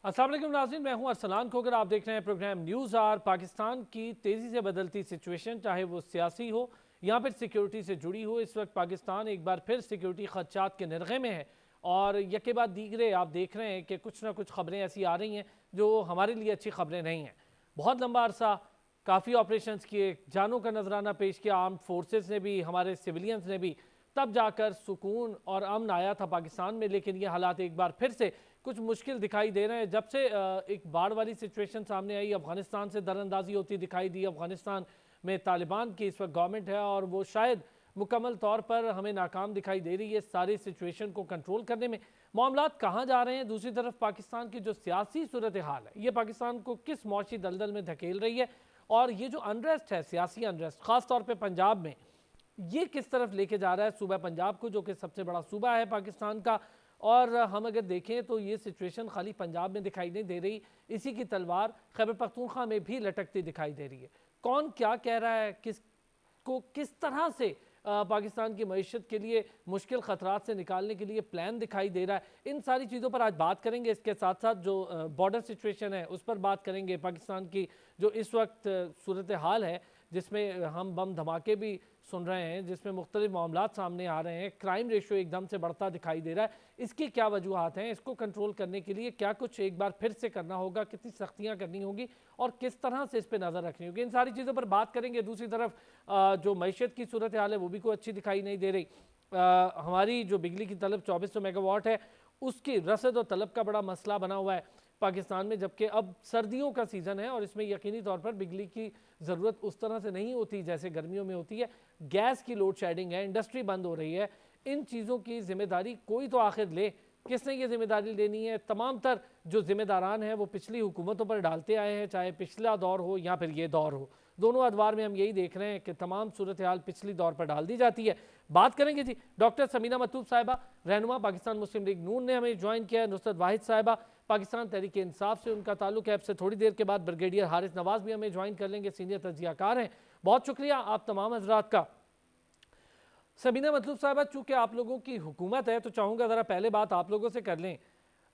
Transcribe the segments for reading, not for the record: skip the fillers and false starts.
अस्सलाम वालेकुम नाज़रीन, मैं हूं अरसलान खोकर। आप देख रहे हैं प्रोग्राम न्यूज़ आवर। पाकिस्तान की तेज़ी से बदलती सिचुएशन, चाहे वो सियासी हो या फिर सिक्योरिटी से जुड़ी हो, इस वक्त पाकिस्तान एक बार फिर सिक्योरिटी खदशात के निर्गे में है। और यके बाद दीगरे आप देख रहे हैं कि कुछ ना कुछ खबरें ऐसी आ रही हैं जो हमारे लिए अच्छी खबरें नहीं हैं। बहुत लंबा अरसा काफ़ी ऑपरेशन किए, जानों का नजराना पेश किया आर्म्ड फोर्सेस ने भी, हमारे सिविलियंस ने भी, तब जाकर सुकून और अमन आया था पाकिस्तान में। लेकिन ये हालात एक बार फिर से कुछ मुश्किल दिखाई दे रहे हैं। जब से एक बाढ़ वाली सिचुएशन सामने आई, अफगानिस्तान से दरअंदाजी होती दिखाई दी। अफगानिस्तान में तालिबान की इस वक्त गवर्नमेंट है और वो शायद मुकम्मल तौर पर हमें नाकाम दिखाई दे रही है सारी सिचुएशन को कंट्रोल करने में। मामलात कहाँ जा रहे हैं? दूसरी तरफ पाकिस्तान की जो सियासी सूरत हाल है, ये पाकिस्तान को किस मौशी दलदल में धकेल रही है, और ये जो अनरेस्ट है, सियासी अनरेस्ट ख़ास तौर पर पंजाब में, ये किस तरफ लेके जा रहा है सूबा पंजाब को, जो कि सबसे बड़ा सूबा है पाकिस्तान का। और हम अगर देखें तो ये सिचुएशन खाली पंजाब में दिखाई नहीं दे रही, इसी की तलवार खैबर पख्तूनख्वा में भी लटकती दिखाई दे रही है। कौन क्या कह रहा है, किस तरह से पाकिस्तान की मईशत के लिए मुश्किल ख़तरात से निकालने के लिए प्लान दिखाई दे रहा है, इन सारी चीज़ों पर आज बात करेंगे। इसके साथ साथ जो बॉर्डर सिचुएशन है उस पर बात करेंगे। पाकिस्तान की जो इस वक्त सूरत हाल है, जिसमें हम बम धमाके भी सुन रहे हैं, जिसमें मुख्तलिफ मामलात सामने आ रहे हैं, क्राइम रेशो एकदम से बढ़ता दिखाई दे रहा है, इसकी क्या वजूहत हैं? इसको कंट्रोल करने के लिए क्या कुछ एक बार फिर से करना होगा, कितनी सख्तियाँ करनी होगी और किस तरह से इस पर नज़र रखनी होगी, इन सारी चीज़ों पर बात करेंगे। दूसरी तरफ जो मईशत की सूरत हाल है वो भी कोई अच्छी दिखाई नहीं दे रही। हमारी जो बिजली की तलब 2400 मेगावाट है, उसकी रसद और तलब का बड़ा मसला बना हुआ है पाकिस्तान में, जबकि अब सर्दियों का सीज़न है और इसमें यकीनी तौर पर बिजली की ज़रूरत उस तरह से नहीं होती जैसे गर्मियों में होती है। गैस की लोड शेडिंग है, इंडस्ट्री बंद हो रही है। इन चीज़ों की जिम्मेदारी कोई तो आखिर ले। किसने ये जिम्मेदारी लेनी है? तमाम तर जो जिम्मेदारान हैं वो पिछली हुकूमतों पर डालते आए हैं, चाहे पिछला दौर हो या फिर ये दौर हो। दोनों अदवार में हम यही देख रहे हैं कि तमाम सूरत हाल पिछली दौर पर डाल दी जाती है। बात करेंगे जी। डॉक्टर समीना मतूब साहिबा, रहनुमा पाकिस्तान मुस्लिम लीग नून, ने हमें ज्वाइन किया है। नुसरत वाहिद साहिबा, पाकिस्तान तहरीक इंसाफ से उनका ताल्लुक है। अब से थोड़ी देर के बाद ब्रिगेडियर हारिस नवाज भी हमें ज्वाइन कर लेंगे, सीनियर तजियाकार हैं। बहुत शुक्रिया आप तमाम हजरात का। सबीना मतलूब साहबा, चूंकि आप लोगों की हुकूमत है तो चाहूँगा ज़रा पहले बात आप लोगों से कर लें।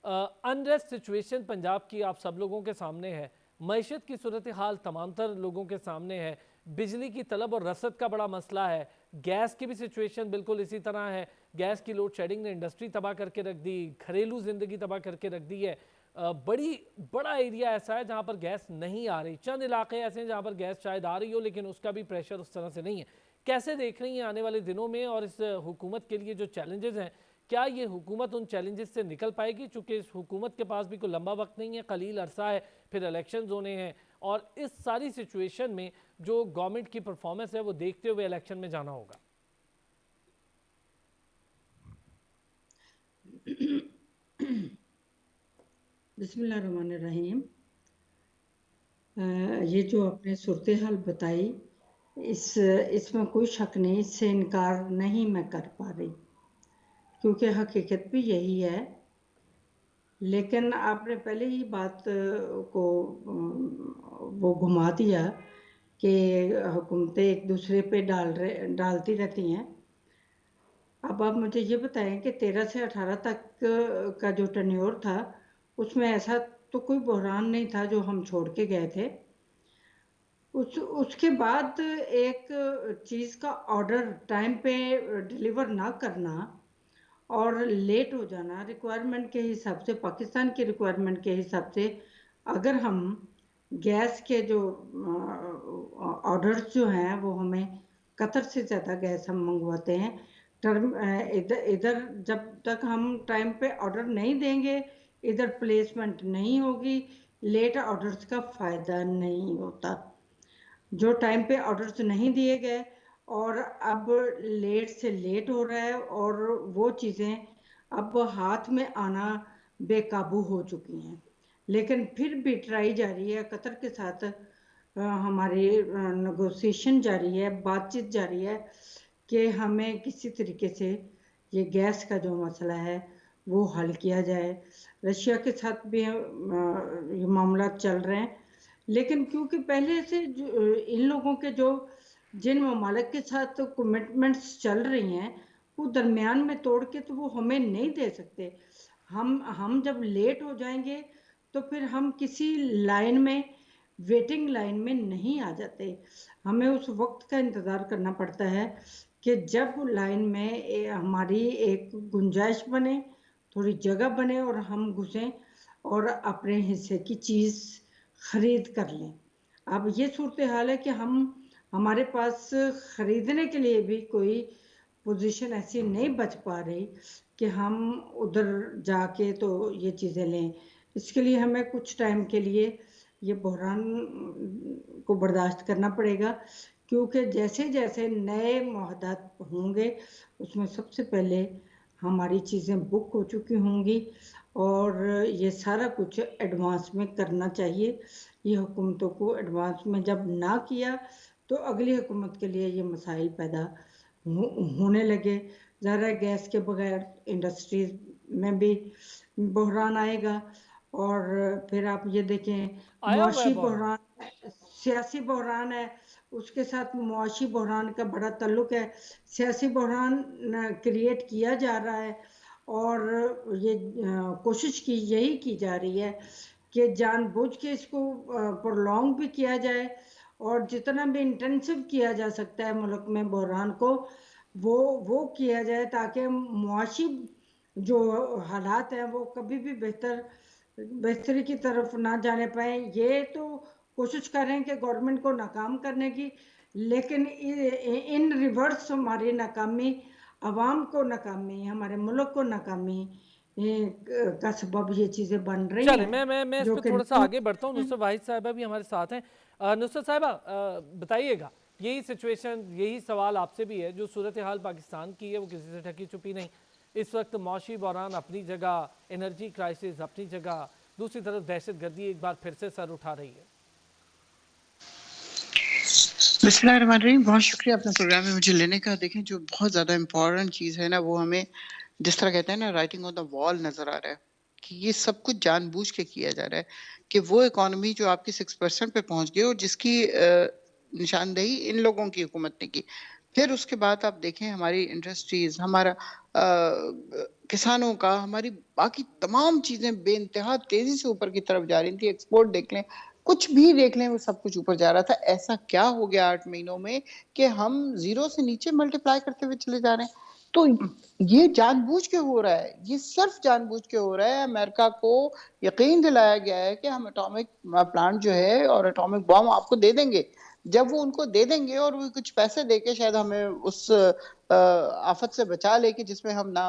अनरेस्ट सिचुएशन पंजाब की आप सब लोगों के सामने है, मईशत की सूरत हाल तमाम तर लोगों के सामने है, बिजली की तलब और रसद का बड़ा मसला है, गैस की भी सिचुएशन बिल्कुल इसी तरह है। गैस की लोड शेडिंग ने इंडस्ट्री तबाह करके रख दी, घरेलू ज़िंदगी तबाह करके रख दी है। बड़ा एरिया ऐसा है जहाँ पर गैस नहीं आ रही, चंद इलाके ऐसे हैं जहाँ पर गैस शायद आ रही हो लेकिन उसका भी प्रेशर उस तरह से नहीं है। कैसे देख रही हैं आने वाले दिनों में, और इस हुकूमत के लिए जो चैलेंजेस हैं, क्या ये हुकूमत उन चैलेंजेस से निकल पाएगी? चूँकि इस हुकूमत के पास भी कोई लंबा वक्त नहीं है, कलील अरसा है, फिर इलेक्शन होने हैं, और इस सारी सिचुएशन में जो गवर्नमेंट की परफॉर्मेंस है वो देखते हुए इलेक्शन में जाना होगा। बिस्मिल्लाहिर्रहमानिर्रहीम। ये जो आपने सूरत हाल बताई, इसमें कोई शक नहीं, इससे इनकार नहीं मैं कर पा रही, क्योंकि हकीकत भी यही है। लेकिन आपने पहले ही बात को वो घुमा दिया कि हुकूमतें एक दूसरे पे डालती रहती हैं। अब आप मुझे ये बताएं कि 13 से 18 तक का जो टन्योर था, उसमें ऐसा तो कोई बहरान नहीं था जो हम छोड़ के गए थे। उसके बाद एक चीज़ का ऑर्डर टाइम पे डिलीवर ना करना और लेट हो जाना, रिक्वायरमेंट के हिसाब से, पाकिस्तान की रिक्वायरमेंट के हिसाब से, अगर हम गैस के जो ऑर्डर्स जो हैं वो हमें कतर से ज़्यादा गैस हम मंगवाते हैं। इधर इधर जब तक हम टाइम पे ऑर्डर नहीं देंगे, इधर प्लेसमेंट नहीं होगी, लेट ऑर्डर्स का फ़ायदा नहीं होता। जो टाइम पे ऑर्डर्स नहीं दिए गए और अब लेट से लेट हो रहा है, और वो चीज़ें अब हाथ में आना बेकाबू हो चुकी हैं। लेकिन फिर भी ट्राई जारी है, कतर के साथ हमारी नेगोशिएशन जारी है, बातचीत जारी है कि हमें किसी तरीके से ये गैस का जो मसला है वो हल किया जाए। रशिया के साथ भी ये मामला चल रहे हैं, लेकिन क्योंकि पहले से इन लोगों के जो जिन ममालिक के साथ कमिटमेंट्स चल रही हैं, वो दरमियान में तोड़ के तो वो हमें नहीं दे सकते। हम जब लेट हो जाएंगे तो फिर हम किसी लाइन में, वेटिंग लाइन में नहीं आ जाते। हमें उस वक्त का इंतज़ार करना पड़ता है कि जब लाइन में हमारी एक गुंजाइश बने, थोड़ी जगह बने और हम घुसें और अपने हिस्से की चीज़ खरीद कर लें। अब ये सूरत हाल है कि हमारे पास खरीदने के लिए भी कोई पोजीशन ऐसी नहीं बच पा रही कि हम उधर जाके तो ये चीज़ें लें। इसके लिए हमें कुछ टाइम के लिए ये बहरान को बर्दाश्त करना पड़ेगा, क्योंकि जैसे जैसे नए मुआहदात होंगे उसमें सबसे पहले हमारी चीज़ें बुक हो चुकी होंगी और ये सारा कुछ एडवांस में करना चाहिए। ये हुकूमतों को एडवांस में जब ना किया तो अगली हुकूमत के लिए ये मसाइल पैदा होने लगे। ज़ाहिर है गैस के बगैर इंडस्ट्रीज में भी बहरान आएगा। और फिर आप ये देखें, आया हुआ है मुआशी बहरान। बहरान, सियासी बहरान है, उसके साथ मुआशी बहरान का बड़ा ताल्लुक है। सियासी बहरान क्रिएट किया जा रहा है और ये कोशिश यही की जा रही है कि जानबूझ के इसको प्रोलॉन्ग भी किया जाए और जितना भी इंटेंसिव किया जा सकता है मुल्क में बहरान को, वो किया जाए ताकि मुआशी जो हालात हैं वो कभी भी बेहतरी की तरफ ना जाने पाए। ये तो कोशिश कर रहे हैं कि गवर्नमेंट को नाकाम करने की, लेकिन इन रिवर्स हमारी नाकामी, आवाम को नाकामी, हमारे मुल्क को नाकामी का सबब ये चीज़ें बन रही चले, हैं मैं इस जो पे कि थोड़ा सा आगे बढ़ता हूँ। नुसरत वाहिद साहिबा भी हमारे साथ हैं। नुसरत साहिबा, बताइएगा, यही सिचुएशन, यही सवाल आपसे भी है। जो सूरत हाल पाकिस्तान की है वो किसी से ढकी छुपी नहीं। इस वक्त मौशी बहरान अपनी जगह, एनर्जी क्राइसिस अपनी जगह, दूसरी तरफ दहशत गर्दी एक बार फिर से सर उठा रही है। बिस्मिल्लाहिर्रहमानिर्रहीम। बहुत शुक्रिया अपने प्रोग्राम में मुझे लेने का। देखें, जो बहुत ज़्यादा इम्पोर्टेंट चीज़ है ना, वो हमें जिस तरह कहते हैं ना, राइटिंग ऑन द वॉल नज़र आ रहा है कि ये सब कुछ जानबूझ के किया जा रहा है कि वो इकॉनमी जो आपकी 6% पे पहुंच गई और जिसकी निशानदेही इन लोगों की हुकूमत ने की। फिर उसके बाद आप देखें हमारी इंडस्ट्रीज, हमारा किसानों का, हमारी बाकी तमाम चीज़ें बेइंतहा तेज़ी से ऊपर की तरफ जा रही थी। एक्सपोर्ट देख लें, कुछ भी देख लें, वो सब कुछ ऊपर जा रहा था। ऐसा क्या हो गया 8 महीनों में कि हम ज़ीरो से नीचे मल्टीप्लाई करते हुए चले जा रहे हैं? तो ये जानबूझ के हो रहा है, ये सिर्फ जानबूझ के हो रहा है। अमेरिका को यकीन दिलाया गया है कि हम एटॉमिक प्लांट जो है और एटॉमिक बॉम्ब आपको दे देंगे। जब वो उनको दे देंगे और वो कुछ पैसे देके शायद हमें उस आफत से बचा ले कि जिसमें हम ना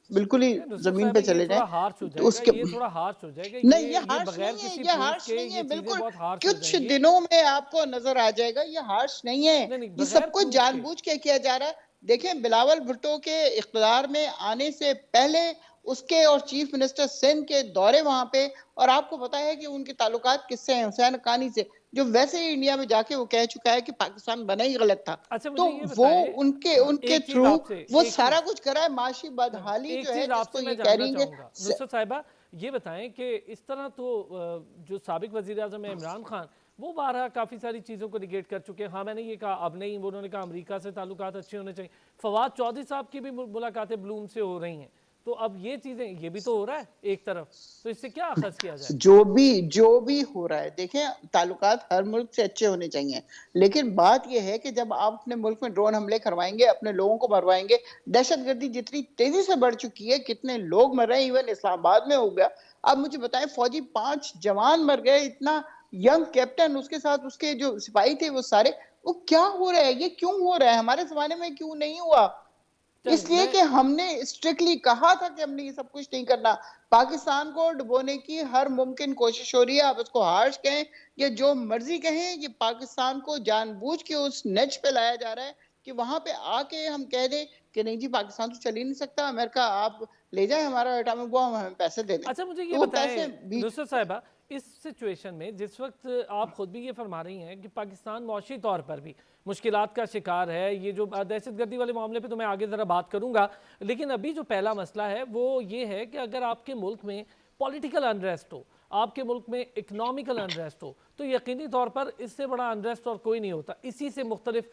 बिल्कुल ही नुसरत जमीन पे साहिबा, ये चले जाएं, थोड़ा हार्श हो तो जाएगा, उसके ये थोड़ा हार्श हो जाएगा, नहीं, ये ये हार्श बगैर नहीं है, किसी ये प्रूफ हार्श के नहीं है, ये चीजें बिल्कुल बहुत हार्श हो कुछ जाएंगी। दिनों में आपको नजर आ जाएगा। ये हार्श नहीं है, नहीं नहीं, ये बगैर सब कुछ प्रूफ के। जानबूझ के किया जा रहा है। देखें, बिलावल भुट्टो के इख्तियार में आने से पहले उसके और चीफ मिनिस्टर सिंध के दौरे वहां पे, और आपको पता है कि उनके ताल्लुकात किससे हैं? हुसैन हक्कानी से, जो वैसे ही इंडिया में जाके वो कह चुका है कि पाकिस्तान बना ही गलत था। अच्छा, तो मुझे ये वो बताएं, उनके उनके एक चीज थ्रू आपसे, वो एक सारा चीज, कुछ करा है। माशी नहीं नहीं, बदहाली एक जो है, चीज जिसको आपसे मैं ये कह जानना रही है चाहूंगा नुसरत साहिबा, ये बताएं कि इस तरह तो जो साबिक वजीर आजम है इमरान खान, वो बारहा काफ़ी सारी चीज़ों को निगेट कर चुके हैं। हाँ, मैंने ये कहा अब नहीं, उन्होंने कहा अमेरिका से ताल्लुकात अच्छे होने चाहिए। फवाद चौधरी साहब की भी मुलाकातें ब्लूम से हो रही हैं। तो अब ये चीज़ें, ये भी तो हो रहा है एक तरफ, तो इससे क्या अखज़ किया जाए? जो भी हो रहा है, देखें, ताल्लुकात हर मुल्क से अच्छे होने चाहिए, लेकिन बात यह है कि जब आप अपने मुल्क में ड्रोन हमले करवाएंगे, अपने लोगों को मरवाएंगे, दहशतगर्दी जितनी तेजी से बढ़ चुकी है, कितने लोग मर रहे हैं, इवन इस्लामाबाद में हो गया। अब मुझे बताएं, फौजी 5 जवान मर गए, इतना यंग कैप्टन, उसके साथ उसके जो सिपाही थे वो सारे। वो क्या हो रहा है? ये क्यों हो रहा है? हमारे जमाने में क्यों नहीं हुआ? चले इसलिए मैं, कि हमने स्ट्रिक्टली कहा था कि हमने ये सब कुछ नहीं करना। पाकिस्तान को डुबोने की हर मुमकिन कोशिश हो रही है। आप इसको हार्श कहें या जो मर्जी कहें, ये पाकिस्तान को जानबूझ के उस नच पे लाया जा रहा है कि वहां पे आके हम कह दें कि नहीं जी, पाकिस्तान तो चल ही नहीं सकता, अमेरिका आप ले जाए हमारा एटॉमिक बॉम्ब, हमें पैसे दे दें। अच्छा मुझे ये तो वो पैसे बताएं भी नुसरत साहिबा, इस सिचुएशन में जिस वक्त आप खुद भी ये फरमा रही हैं कि पाकिस्तान मौशी तौर पर भी मुश्किलात का शिकार है, ये जो दहशतगर्दी वाले मामले पे तो मैं आगे ज़रा बात करूंगा, लेकिन अभी जो पहला मसला है वो ये है कि अगर आपके मुल्क में पॉलिटिकल अनरेस्ट हो, आपके मुल्क में इकनॉमिकल अनरेस्ट हो, तो यकीनी तौर पर इससे बड़ा अनरेस्ट और कोई नहीं होता। इसी से मुख्तलिफ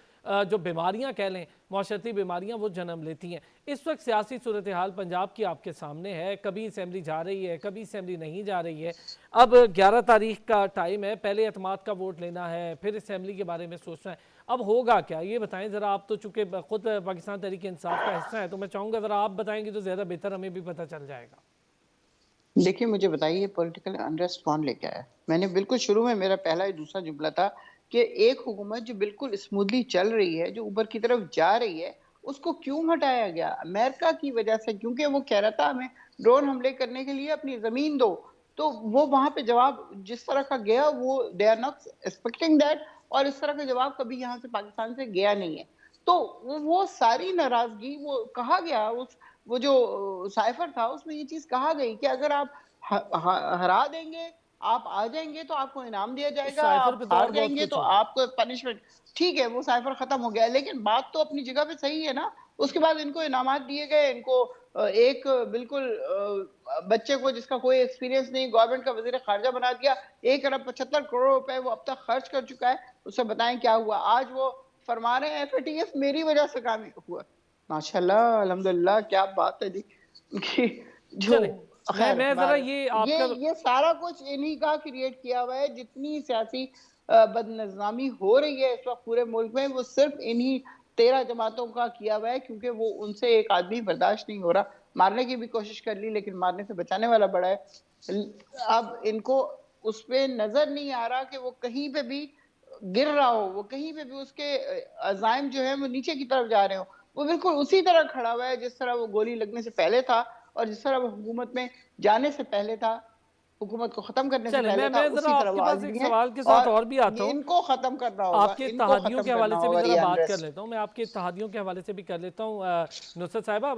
जो बीमारियाँ कह लें, माशरती बीमारियाँ, वो जन्म लेती हैं। इस वक्त सियासी सूरत हाल पंजाब की आपके सामने है, कभी असम्बली जा रही है, कभी असम्बली नहीं जा रही है। अब 11 तारीख का टाइम है, पहले एतमाद का वोट लेना है, फिर असम्बली के बारे में सोचना है। अब होगा क्या, ये बताएं ज़रा आप, तो चूँकि खुद पाकिस्तान तहरीक इंसाफ का हिस्सा है, तो मैं चाहूँगा ज़रा आप बताएंगे तो ज़्यादा बेहतर हमें भी पता चल जाएगा। देखिए, मुझे बताइए पॉलिटिकल अनरेस्ट कौन लेके आया? मैंने बिल्कुल शुरू में मेरा पहला ही दूसरा जुमला था कि एक हुकूमत जो बिल्कुल स्मूथली चल रही है, जो ऊपर की तरफ जा रही है, उसको क्यों हटाया गया? अमेरिका की वजह से, क्योंकि वो कह रहा था हमें ड्रोन हमले करने के लिए अपनी ज़मीन दो। तो वो वहाँ पे जवाब जिस तरह का गया, वो they are not expecting that, और इस तरह का जवाब कभी यहाँ से पाकिस्तान से गया नहीं है। तो वो सारी नाराज़गी, वो कहा गया, वो जो साइफर था उसमें ये चीज़ कहा गई कि अगर आप हरा देंगे, आप आ जाएँगे तो आपको इनाम दिया उस जाएगा, साइफर आप पे तो हार और बहुत जाएँगे कुछ तो होगा। आपको पनिशमेंट। ठीक है, वो साइफर खत्म हो गया, लेकिन बात तो अपनी जगह पे सही है ना। उसके बाद इनको इनामात दिए गए, इनको एक बिल्कुल बच्चे को जिसका कोई एक्सपीरियंस नहीं, गवर्नमेंट का वज़ीर ख़ारिजा बना दिया। 1 अरब 75 करोड़ रुपए वो अब तक खर्च कर चुका है। उससे बताएँ क्या हुआ? आज वो फरमा रहे हैं एफएटीएफ मेरी वजह से काम हुआ। माशाअल्लाह, अल्हम्दुलिल्लाह, क्या बात है जी। कि जो चले, खैर मैं ज़रा बहरहाल, ये ये आपका ये सारा कुछ इन्हीं का क्रिएट किया हुआ है। जितनी सियासी बदनिज़ामी हो रही है इस वक़्त पूरे मुल्क में, वो सिर्फ़ इन्हीं 13 जमातों का किया हुआ है, क्योंकि वो उनसे एक आदमी बर्दाश्त नहीं हो रहा। मारने की भी कोशिश कर ली, लेकिन मारने से बचाने वाला बड़ा है। ल अब इनको उस पे नज़र नहीं आ रहा कि वो कहीं पे भी गिर रहा हो, वो कहीं पे भी उसके अज़ाइम जो हैं वो नीचे की तरफ जा रहे हों। वो बिल्कुल उसी तरह खड़ा हुआ है जिस तरह वो गोली लगने से पहले था, और जिस तरह वो हुकूमत में जाने से पहले था, हुकूमत को ख़त्म करने से चले, पहले था, मैं ज़रा उसी तरह आपके वो आज पास एक भी है। सवाल के साथ और और भी आता ये हूँ। इनको ख़त्म करना होगा, आपके इनको इत्तेहादियों ख़त्म के हवाले करना से भी होगा ज़रा ये बात कर अनरेस्ट। लेता हूँ, मैं आपके इत्तेहादियों के हवाले से भी कर लेता हूँ। नुसरत साहिबा,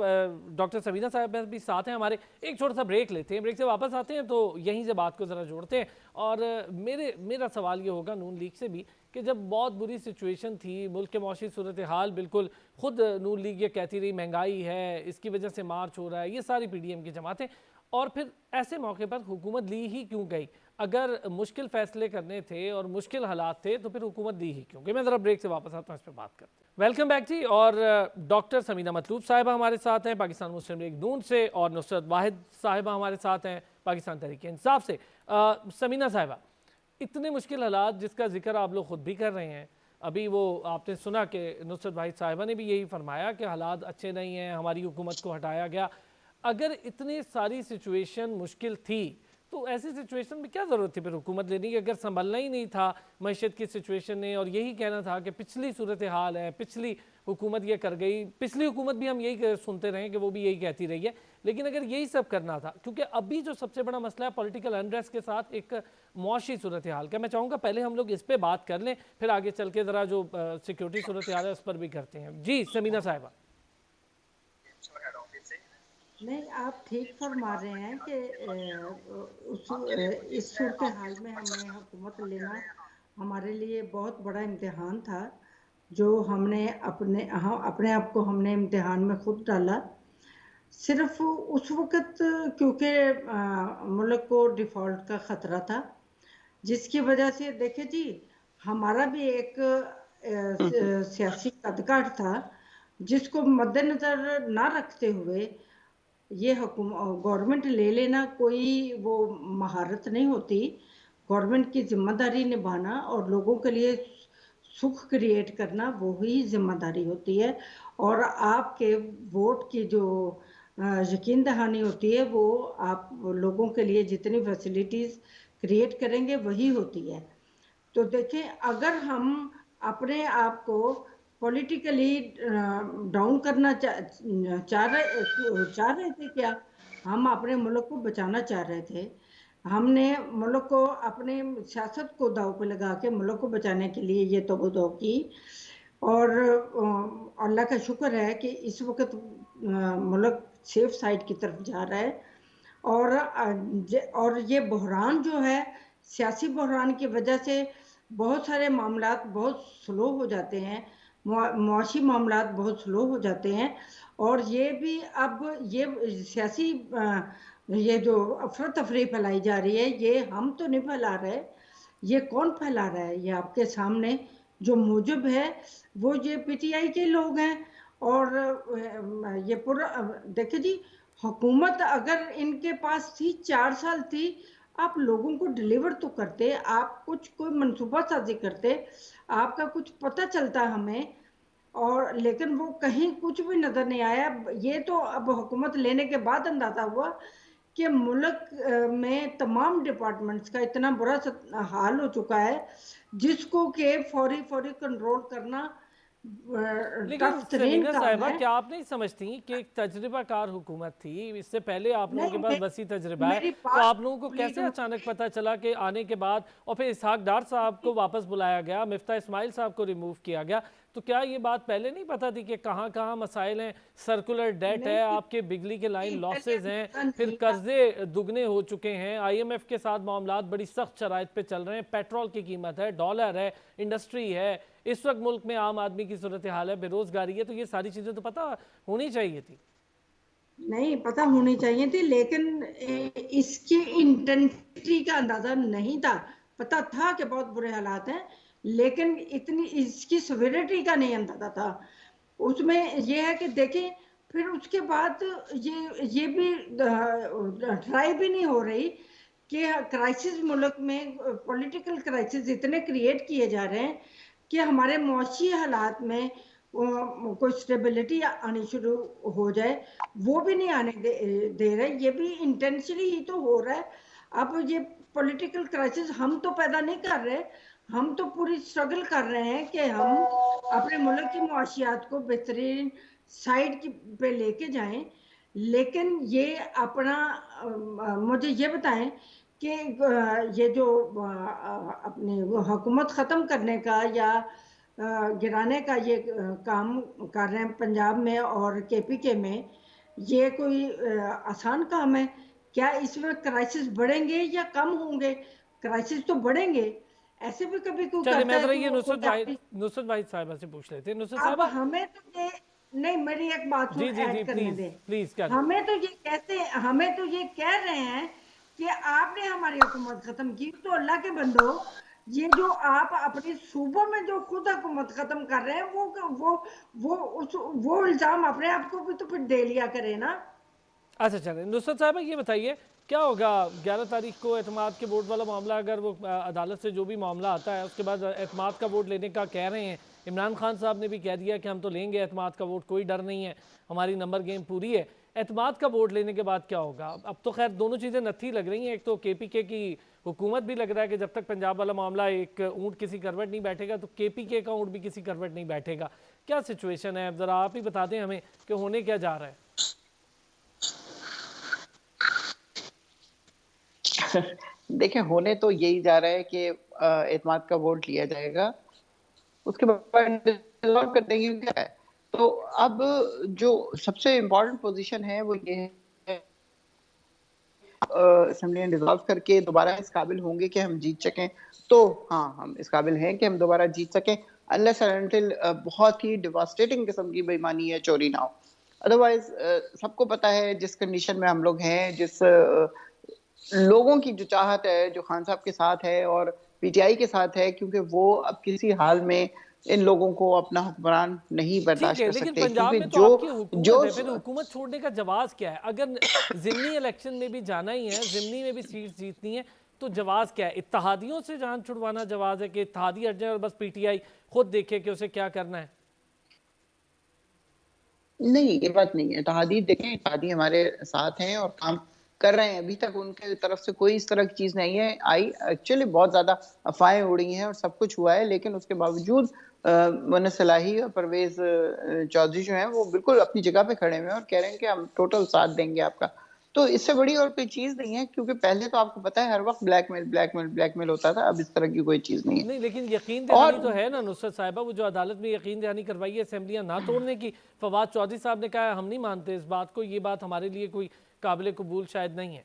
डॉक्टर सबीना साहब भी साथ हैं हमारे। एक छोटा सा ब्रेक लेते हैं, ब्रेक से वापस आते हैं तो यहीं से बात को ज़रा जोड़ते हैं। और मेरा सवाल ये होगा नून लीग से भी कि जब बहुत बुरी सिचुएशन थी, मुल्क के मौशी सूरत हाल, बिल्कुल खुद नून लीग ये कहती रही महंगाई है, इसकी वजह से मार्च हो रहा है, ये सारी पीडीएम की जमातें, और फिर ऐसे मौके पर हुकूमत ली ही क्यों गई? अगर मुश्किल फैसले करने थे और मुश्किल हालात थे तो फिर हुकूमत दी ही क्यों? मैं ज़रा ब्रेक से वापस आता हूँ, इस पर बात करते हैं। वेलकम बैक जी। और डॉक्टर समीना मतलूब साहिबा हमारे साथ हैं पाकिस्तान मुस्लिम लीग नून से, और नुसरत वाहिद साहिबा हमारे साथ हैं पाकिस्तान तहरीक इंसाफ से। समीना साहिबा, इतने मुश्किल हालात जिसका जिक्र आप लोग खुद भी कर रहे हैं, अभी वो आपने सुना कि नुसरत वाहिद साहिबा ने भी यही फरमाया कि हालात अच्छे नहीं हैं, हमारी हुकूमत को हटाया गया। अगर इतनी सारी सिचुएशन मुश्किल थी तो ऐसी सिचुएशन में क्या ज़रूरत थी फिर हुकूमत लेने की, अगर संभलना ही नहीं था मईशत की सिचुएशन ने, और यही कहना था कि पिछली सूरत हाल है, पिछली हुकूमत ये कर गई, पिछली हुकूमत भी हम यही सुनते रहे कि वो भी यही कहती रही है। लेकिन अगर यही सब करना था, क्योंकि अभी जो सबसे बड़ा मसला है पॉलिटिकल अनरेस्ट के साथ एक मुआशी सूरत हाल का, मैं चाहूँगा पहले हम लोग इस पर बात कर लें, फिर आगे चल के ज़रा जो सिक्योरिटी सूरत हाल है उस पर भी करते हैं। जी समीना साहिबा। नहीं, आप ठीक फरमा रहे हैं कि इस सूरत हाल में हमें हुकूमत लेना हमारे लिए बहुत बड़ा इम्तिहान था, जो हमने अपने आप को हमने इम्तिहान में खुद डाला। सिर्फ उस वक़्त, क्योंकि मुल्क को डिफ़ॉल्ट का ख़तरा था, जिसकी वजह से देखिए जी, हमारा भी एक सियासी कदकाठ था, जिसको मद्देनज़र ना रखते हुए ये गवर्नमेंट ले लेना कोई वो महारत नहीं होती। गवर्नमेंट की जिम्मेदारी निभाना और लोगों के लिए सुख क्रिएट करना वो ही जिम्मेदारी होती है, और आपके वोट की जो यकीन दहानी होती है वो आप लोगों के लिए जितनी फैसिलिटीज़ क्रिएट करेंगे वही होती है। तो देखें, अगर हम अपने आप को पॉलिटिकली डाउन करना चाह रहे थे क्या? हम अपने मुल्क को बचाना चाह रहे थे। हमने मुल्क को अपने सियासत को दांव पे लगा के मुल्क को बचाने के लिए ये तोबो-दो की, और अल्लाह का शुक्र है कि इस वक़्त मुल्क सेफ साइड की तरफ जा रहा है। और ये बहरान जो है, सियासी बहरान की वजह से बहुत सारे मामलात बहुत स्लो हो जाते हैं, मुआशी मामलात बहुत स्लो हो जाते हैं, और ये भी अब ये सियासी ये जो अफरा तफरी फैलाई जा रही है, ये हम तो नहीं फैला रहे, ये कौन फैला रहा है? ये आपके सामने जो मूजब है वो ये पीटीआई के लोग हैं। और ये पूरा देखिए जी, हुकूमत अगर इनके पास थी, 4 साल थी, आप लोगों को डिलीवर तो करते, आप कुछ कोई मनसूबा साजी करते, आपका कुछ पता चलता हमें। और लेकिन वो कहीं कुछ भी नजर नहीं आया। ये तो अब हुकूमत लेने के बाद अंदाजा हुआ कि मुल्क में तमाम डिपार्टमेंट्स का इतना बुरा हाल हो चुका है, जिसको के फौरी फौरी कंट्रोल करना लेकिन टफ तरीन समीना काम साहिबा, है। क्या आप नहीं समझती कि एक तजुर्बाकार हुकूमत थी, इससे पहले आप लोगों के नहीं, पास वसी तजुर्बा है, मेरी तो बात आप लोगों को कंप्लीट कैसे अचानक होगी। पता चला कि आने के बाद, और फिर इसहाक डार साहब को वापस बुलाया गया, मिफ्ता इस्माइल साहब को रिमूव किया गया, तो क्या ये बात पहले नहीं पता थी कि कहाँ कहाँ मसाइल हैं? सर्कुलर डेट है, नहीं, आपके बिजली के लाइन पहले लॉसेज हैं, अंदाजा फिर नहीं था। कर्जे दुगने हो चुके हैं, आईएमएफ के साथ मामलात बड़ी सख्त शराइत पे चल रहे हैं, पेट्रोल की कीमत है, डॉलर है, इंडस्ट्री है, इस वक्त मुल्क में आम आदमी की सूरत हाल है, बेरोजगारी है, तो ये सारी चीजें तो पता होनी चाहिए थी। नहीं पता होनी चाहिए थी, लेकिन इसकी इंटेंसिटी का अंदाजा नहीं था। पता था कि बहुत बुरे हालात हैं, लेकिन इतनी इसकी सिविरिटी का नहीं अंदाजा था। उसमें ये है कि देखिए, फिर उसके बाद ये भी ट्राई भी नहीं हो रही कि क्राइसिस मुल्क में, पॉलिटिकल क्राइसिस इतने क्रिएट किए जा रहे हैं कि हमारे मुआशी हालात में कोई स्टेबिलिटी आनी शुरू हो जाए, वो भी नहीं आने दे रहे। ये भी इंटेंशनली ही तो हो रहा है। अब ये पॉलिटिकल क्राइसिस हम तो पैदा नहीं कर रहे, हम तो पूरी स्ट्रगल कर रहे हैं कि हम अपने मुल्क की मुआशियात को बेहतरीन साइड की पे लेके जाएं। लेकिन ये अपना मुझे ये बताएं कि ये जो अपनी हुकूमत ख़त्म करने का या गिराने का ये काम कर रहे हैं पंजाब में और केपीके में, ये कोई आसान काम है? क्या इसमें क्राइसिस बढ़ेंगे या कम होंगे? क्राइसिस तो बढ़ेंगे। ऐसे भी कभी कोई चलिए, करता मैं है जरा कि ये वो खुद अपनी। नुसरत भाई साहिबा से पूछ लेते हैं। नुसरत अब साहिबा, हमें तो ये नहीं, मेरी एक बात सुन, जी जी जी, ऐड करने प्लीज दे। प्लीज कर। हमें तो ये कह रहे हैं कि आपने हमारी हुकूमत खत्म की, तो अल्लाह के बंदो, ये जो आप अपने सूबों में जो खुद हुकूमत खत्म कर रहे हैं, वो इल्जाम अपने आप को भी तो फिर दे लिया करे ना। अच्छा, चलें नुसरत साहिबा, ये बताइए क्या होगा 11 तारीख को एतमाद के वोट वाला मामला, अगर वो अदालत से जो भी मामला आता है उसके बाद एतमाद का वोट लेने का कह रहे हैं। इमरान खान साहब ने भी कह दिया कि हम तो लेंगे एतमाद का वोट, कोई डर नहीं है, हमारी नंबर गेम पूरी है। एतमाद का वोट लेने के बाद क्या होगा? अब तो खैर दोनों चीज़ें नत्थी लग रही हैं। एक तो केपीके की हुकूमत भी लग रहा है कि जब तक पंजाब वाला मामला एक ऊँट किसी करवट नहीं बैठेगा, तो केपीके का ऊँट भी किसी करवट नहीं बैठेगा। क्या सिचुएशन है, ज़रा आप ही बता दें हमें कि होने क्या जा रहा है। देखिए, होने तो यही जा रहा है कि एतमाद का वोट लिया जाएगा, उसके बाद रिजॉल्व कर देंगे क्या है। तो अब जो सबसे इम्पोर्टेंट पोजीशन है वो ये है, असेंबली ने रिजॉल्व करके दोबारा इस काबिल होंगे कि हम जीत सकें, तो हाँ, हम इस काबिल हैं कि हम दोबारा जीत सकें, अनलेस एंड अनटिल बहुत ही डिवास्टेटिंग किस्म की बेईमानी या चोरी ना हो। अदरवाइज सबको पता है जिस कंडीशन में हम लोग हैं, जिस लोगों की जो चाहत है जो खान साहब के साथ है और पीटीआई के साथ है, क्योंकि वो अब किसी हाल में इन लोगों को अपना हुक्मरान नहीं ठीक बर्दाश्त है, कर लेकिन सकते, पंजाब क्योंकि में तो जो आपकी जो हुकूमत है, फिर हुकूमत छोड़ने का जवाब क्या है? अगर ज़िमनी इलेक्शन में भी जाना ही है, ज़िमनी में भी सीट जीतनी है, तो जवाब क्या है? इत्तेहादियों से जान छुड़वाना जवाब है कि इत्तेहादी हट जाए और बस पीटीआई खुद देखे कि उसे क्या करना है? नहीं, ये बात नहीं है। इत्तेहादी देखें, इत्तेहादी हमारे साथ हैं और काम कर रहे हैं। अभी तक उनके तरफ से कोई इस तरह की चीज नहीं है आई। एक्चुअली बहुत ज्यादा अफवाहें उड़ी हैं और सब कुछ हुआ है, लेकिन उसके बावजूद मुन्नत सलाही और परवेज चौधरी जो हैं वो बिल्कुल अपनी जगह पे खड़े हुए हैं और कह रहे हैं कि हम टोटल साथ देंगे आपका। तो इससे बड़ी और कोई चीज नहीं है, क्योंकि पहले तो आपको पता है हर वक्त ब्लैकमेल ब्लैकमेल ब्लैकमेल होता था। अब इस तरह की कोई चीज नहीं है। नहीं, लेकिन यकीन दहानी और तो है ना नुसरत साहिबा, वो जो अदालत में यकीन दहानी करवाई है असेंबलियां ना तोड़ने की। फवाद चौधरी साहब ने कहा हम नहीं मानते इस बात को, ये बात हमारे लिए कोई काबिल कबूल शायद नहीं है।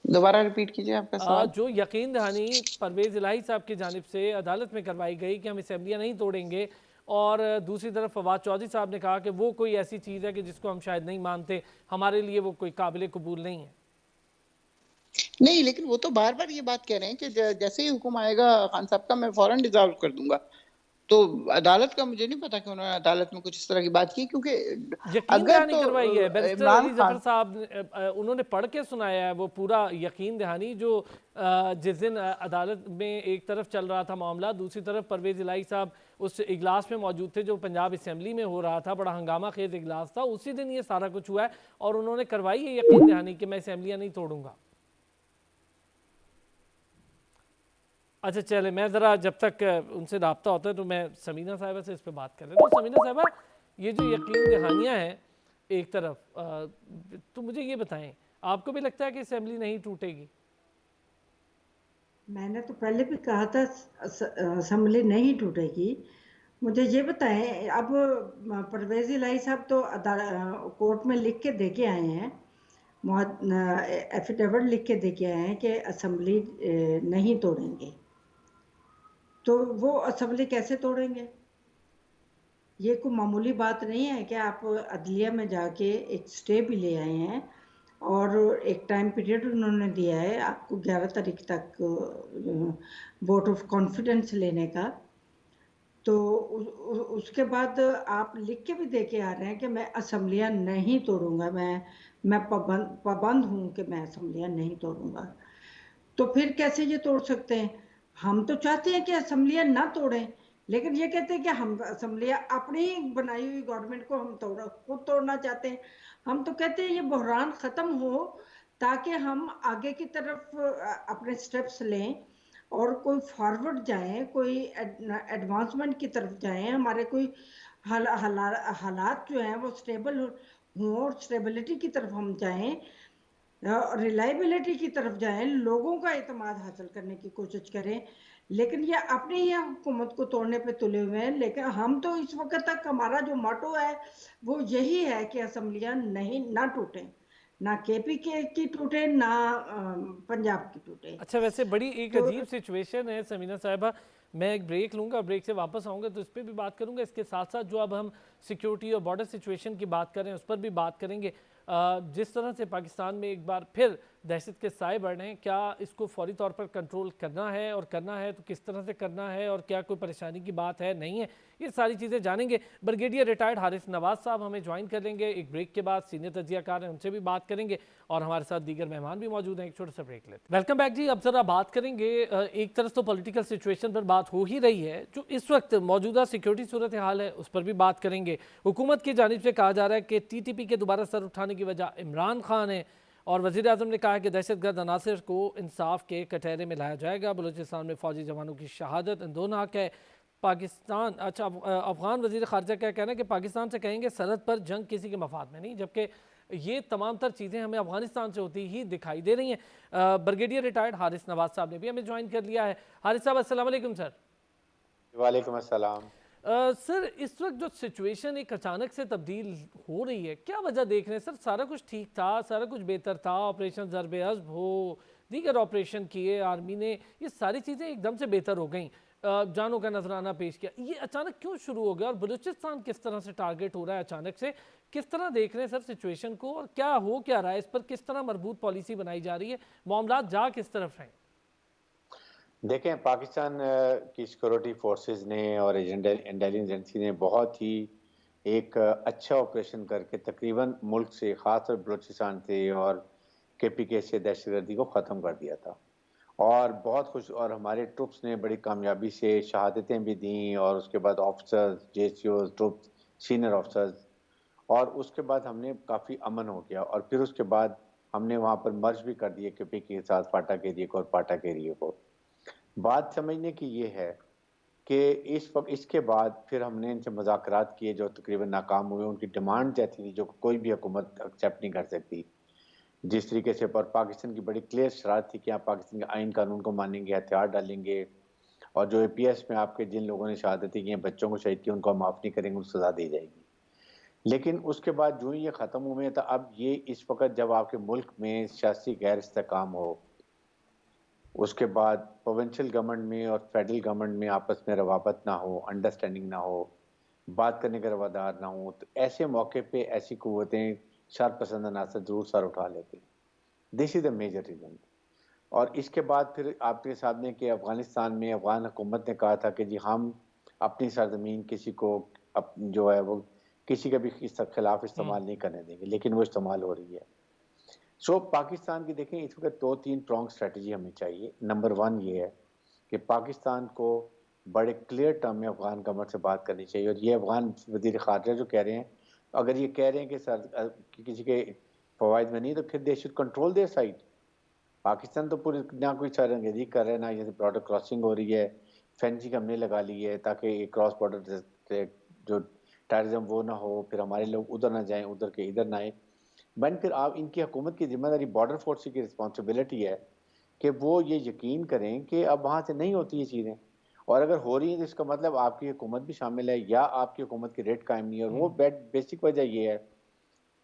दोबारा रिपीट कीजिए आपका सवाल। जो यकीन दहानी परवेज इलाही साहब की जानिब से अदालत में करवाई गई कि हम असेंबलियां नहीं तोड़ेंगे, और दूसरी तरफ फवाद चौधरी साहब ने कहा कि वो कोई ऐसी चीज़ है कि जिसको हम शायद नहीं मानते, हमारे लिए वो कोई काबिल कबूल नहीं है। नहीं, लेकिन वो तो बार-बार ये बात कह रहे हैं कि जैसे ही हुक्म आएगा खान साहब का, मैं फ़ौरन डिसॉल्व कर दूँगा। तो अदालत का मुझे नहीं पता कि उन्होंने अदालत में कुछ इस तरह की बात की, क्योंकि यकीन अगर दहानी तो करवाई है बैरिस्टर इमरान अली जफर खान साहब उन्होंने पढ़ के सुनाया है वो पूरा यकीन दहानी जो जिस दिन अदालत में एक तरफ चल रहा था मामला, दूसरी तरफ परवेज इलाही साहब उस इजलास में मौजूद थे जो पंजाब असेंबली में हो रहा था, बड़ा हंगामा खेज इजलास था, उसी दिन ये सारा कुछ हुआ है और उन्होंने करवाई है यकीन दहानी कि मैं असेंबलियां नहीं तोड़ूंगा। अच्छा चले, मैं ज़रा जब तक उनसे रब्ता होता है तो मैं समीना साहिबा से इस पर बात कर रहा हूँ। तो समीना साहिबा, ये जो यकीन दहानियाँ हैं एक तरफ, तो मुझे ये बताएं, आपको भी लगता है कि असेंबली नहीं टूटेगी? मैंने तो पहले भी कहा था असेंबली नहीं टूटेगी। मुझे ये बताएं, अब परवेज इलाही साहब तो कोर्ट में लिख के दे के आए हैं, एफिडेविट लिख के दे के आए हैं कि असेंबली नहीं तोड़ेंगे। तो वो असेंबली कैसे तोड़ेंगे? ये कोई मामूली बात नहीं है कि आप अदलिया में जाके एक स्टे भी ले आए हैं और एक टाइम पीरियड उन्होंने दिया है आपको 11 तारीख तक वोट ऑफ कॉन्फिडेंस लेने का। तो उसके बाद आप लिख के भी दे के आ रहे हैं कि मैं असेंबलियां नहीं तोड़ूंगा, मैं पाबंद हूं कि मैं असेंबलियां नहीं तोड़ूंगा। तो फिर कैसे ये तोड़ सकते हैं? हम तो चाहते हैं कि असेंबलियां ना तोड़ें, लेकिन ये कहते हैं कि हम असेंबलियां अपनी बनाई हुई गवर्नमेंट को हम खुद तोड़ना चाहते हैं। हम तो कहते हैं ये बहरान खत्म हो ताकि हम आगे की तरफ अपने स्टेप्स लें और कोई फॉरवर्ड जाएं, कोई एडवांसमेंट की तरफ जाएं, हमारे कोई हालात जो हैं वो स्टेबल हों और स्टेबिलिटी की तरफ हम जाएं, रिलायबिलिटी की तरफ जाएं, लोगों का इत्मीनान हासिल करने की कोशिश करें। लेकिन ये अपनी ही हुकूमत को तोड़ने पे तुले हुए हैं। लेकिन हम तो इस वक्त तक हमारा जो मोटो है वो यही है कि असेंबलियां नहीं ना टूटें, ना केपी की टूटे, ना पंजाब की टूटे। अच्छा, वैसे बड़ी एक तो अजीब सिचुएशन है समीना साहिबा, मैं एक ब्रेक लूंगा, ब्रेक से वापस आऊंगा तो इस पर भी बात करूंगा। इसके साथ साथ जो अब हम सिक्योरिटी और बॉर्डर सिचुएशन की बात करें उस पर भी बात करेंगे। जिस तरह से पाकिस्तान में एक बार फिर दहशत के साए बढ़ रहे हैं, क्या इसको फौरी तौर पर कंट्रोल करना है, और करना है तो किस तरह से करना है, और क्या कोई परेशानी की बात है नहीं है, ये सारी चीज़ें जानेंगे। ब्रिगेडियर रिटायर्ड हारिस नवाज साहब हमें ज्वाइन कर लेंगे एक ब्रेक के बाद, सीनियर तजियाकार हैं, उनसे भी बात करेंगे और हमारे साथ दीगर मेहमान भी मौजूद हैं। एक छोटा सा ब्रेक लेते। वेलकम बैक जी। अब जरा बात करेंगे, एक तरफ तो पॉलिटिकल सिचुएशन पर बात हो ही रही है, जो इस वक्त मौजूदा सिक्योरिटी सूरत हाल है उस पर भी बात करेंगे। हुकूमत की जानिब से कहा जा रहा है कि TTP के दोबारा सर उठाने की वजह इमरान खान है और वज़ीर आज़म ने कहा है कि दहशतगर्द अनासर को इंसाफ के कटहरे में लाया जाएगा। बलूचिस्तान में फौजी जवानों की शहादत इंदोनाक है। पाकिस्तान, अच्छा, अफगान वज़ीर ख़ारजा का कहना है कि पाकिस्तान से कहेंगे सरहद पर जंग किसी के मफाद में नहीं, जबकि ये तमाम तर चीज़ें हमें अफगानिस्तान से होती ही दिखाई दे रही हैं। ब्रिगेडियर रिटायर्ड हारिस नवाज साहब ने भी हमें ज्वाइन कर लिया है। हारिस साहब, अस्सलाम वालेकुम सर। वालेकुम अस्सलाम। सर, इस वक्त जो सिचुएशन एक अचानक से तब्दील हो रही है, क्या वजह देख रहे हैं सर? सारा कुछ ठीक था, सारा कुछ बेहतर था, ऑपरेशन ज़रबे अज़ब हो, दीगर ऑपरेशन किए आर्मी ने, ये सारी चीज़ें एकदम से बेहतर हो गई, जानों का नजराना पेश किया, ये अचानक क्यों शुरू हो गया? और बलूचिस्तान किस तरह से टारगेट हो रहा है अचानक से? किस तरह देख रहे हैं सर सिचुएशन को, और क्या हो क्या रहा है, इस पर किस तरह मरबूत पॉलिसी बनाई जा रही है, मामला जा किस तरफ हैं? देखें, पाकिस्तान की सिक्योरिटी फोर्सेस ने और इंटेलिजेंस एजेंसी ने बहुत ही एक अच्छा ऑपरेशन करके तकरीबन मुल्क से, ख़ासतौर बलूचिस्तान से और KPK से दहशतगर्दी को ख़त्म कर दिया था। और बहुत खुश, और हमारे ट्रुप्स ने बड़ी कामयाबी से शहादतें भी दी, और उसके बाद officers, JCOs, troops, senior officers, और उसके बाद हमने काफ़ी अमन हो गया। और फिर उसके बाद हमने वहाँ पर मर्ज भी कर दिए KPK के साथ फाटक एरिया को और पाटक एरिया को। बात समझने की ये है कि इस वक्त इसके बाद फिर हमने इनसे मुज़ाकरात किए जो तकरीबन नाकाम हुए। उनकी डिमांड ऐसी थी जो कोई भी हुकूमत एक्सेप्ट नहीं कर सकती, जिस तरीके से। पर पाकिस्तान की बड़ी क्लियर शरारत थी कि आप पाकिस्तान के आइन कानून को मानेंगे, हथियार डालेंगे, और जो APS में आपके जिन लोगों ने शहादतें की हैं, बच्चों को शहीद किया, उनको माफ़ नहीं करेंगे, उनको सज़ा दी जाएगी। लेकिन उसके बाद जो ही ये ख़त्म हुए, तो अब ये इस वक्त जब आपके मुल्क में सियासी गैर इस्तेकाम हो, उसके बाद प्रोविंशियल गवर्नमेंट में और फेडरल गवर्नमेंट में आपस में रवाबत ना हो, अंडरस्टैंडिंग ना हो, बात करने का रवादार ना हो, तो ऐसे मौके पे ऐसी कुव्वतें शर पसंद अनासर जरूर सर उठा लेते हैं। This is the major reason. और इसके बाद फिर आपके सामने कि अफगानिस्तान में अफगान हुकूमत ने कहा था कि जी हम अपनी सरजमीन किसी को जो है वो किसी का भी इस खिलाफ इस्तेमाल नहीं करने देंगे, लेकिन वो इस्तेमाल हो रही है। सो पाकिस्तान की देखें इस वक्त 2-3 प्रॉन्ग स्ट्रेटजी हमें चाहिए। नंबर 1 ये है कि पाकिस्तान को बड़े क्लियर टर्म में अफगान गवर्नमेंट से बात करनी चाहिए, और ये अफगान वजीर खारजा जो कह रहे हैं, अगर ये कह रहे हैं कि कि किसी के फवायद में नहीं, तो फिर they should control their side. Pakistan तो पूरी ना कोई सरंगेजी कर रहा है, ना ये बॉर्डर क्रॉसिंग हो रही है, फेंसिंग हमने लगा ली है ताकि क्रॉस बॉर्डर जो टेररिज्म वो ना हो, फिर हमारे लोग उधर ना जाएं, उधर के इधर ना आए। बन फिर आप इनकी हुकूमत की जिम्मेदारी, बॉर्डर फोर्स की रिस्पॉन्सिबिलिटी है कि वो ये यकीन करें कि अब वहाँ से नहीं होती ये चीज़ें, और अगर हो रही है तो इसका मतलब आपकी हुकूमत भी शामिल है या आपकी हुकूमत की रेट कायम नहीं है। और वो बेसिक वजह ये है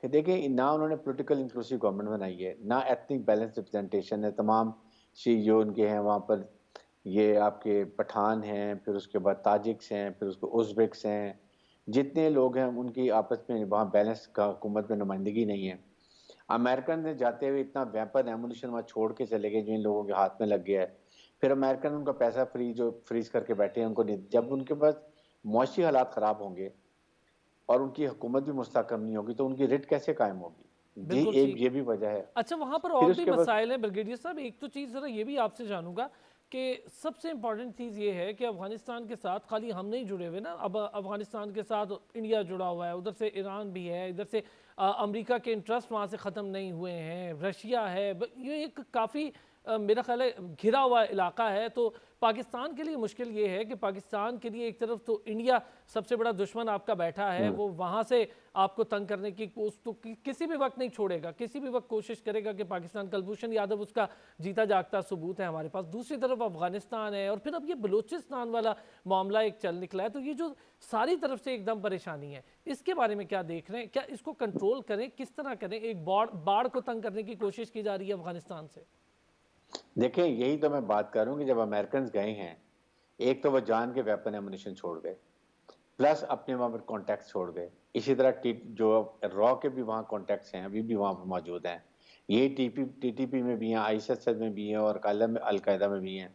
कि देखें ना उन्होंने पॉलिटिकल इंक्लूसिव गवर्नमेंट बनाई है, ना एथनिक बैलेंस रिप्रेजेंटेशन है। तमाम शी जो उनके हैं वहाँ पर, ये आपके पठान हैं, फिर उसके बाद ताजिक्स हैं, फिर उसको उज़्बेक्स हैं, जितने लोग हैं उनकी आपस में वहाँ बैलेंस का हुकूमत में नुमाइंदगी नहीं है। अमेरिकन ने जाते हुए इतना वेपन एमुनिशन वहाँ छोड़ के चले गए जो इन लोगों के हाथ में लग गया है। फिर अमेरिकन उनका पैसा फ्रीज करके बैठे हैं, उनको नहीं, जब उनके पास मुआशी हालात ख़राब होंगे और उनकी हुकूमत भी मुस्तहकम नहीं होगी तो उनकी रिट कैसे कायम होगी? जी, बिल्कुल एक ठीक। ये भी वजह है। अच्छा, वहाँ पर फिर और भी उसके बाद मसाइल हैं ब्रिगेडियर साहब। एक तो चीज़ ज़रा ये भी आपसे जानूंगा कि सबसे इम्पॉर्टेंट चीज़ ये है कि अफ़गानिस्तान के साथ खाली हम नहीं जुड़े हुए ना, अब अफ़गानिस्तान के साथ इंडिया जुड़ा हुआ है, उधर से ईरान भी है, इधर से अमेरिका के इंटरेस्ट वहाँ से ख़त्म नहीं हुए हैं, रशिया है, ये एक काफ़ी मेरा ख्याल है घिरा हुआ इलाका है। तो पाकिस्तान के लिए मुश्किल ये है कि पाकिस्तान के लिए एक तरफ तो इंडिया सबसे बड़ा दुश्मन आपका बैठा है, वो वहाँ से आपको तंग करने की कोशिश तो किसी भी वक्त नहीं छोड़ेगा, किसी भी वक्त कोशिश करेगा कि पाकिस्तान, कुलभूषण यादव उसका जीता जागता सबूत है हमारे पास। दूसरी तरफ अफगानिस्तान है, और फिर अब ये बलूचिस्तान वाला मामला एक चल निकला है। तो ये जो सारी तरफ से एकदम परेशानी है, इसके बारे में क्या देख रहे हैं? क्या इसको कंट्रोल करें, किस तरह करें? एक बाढ़ को तंग करने की कोशिश की जा रही है अफगानिस्तान से। देखें, यही तो मैं बात कर रहा हूँ कि जब अमेरिकन गए हैं, एक तो वो जान के वेपन एमुनिशन छोड़ गए, प्लस अपने वहाँ पर कॉन्टैक्ट छोड़ गए। इसी तरह जो रॉ के भी वहाँ कॉन्टैक्ट्स हैं, अभी भी वहाँ पर मौजूद हैं। यही टीटीपी में भी हैं, आईएसएस में भी हैं, और अलकायदा में भी हैं।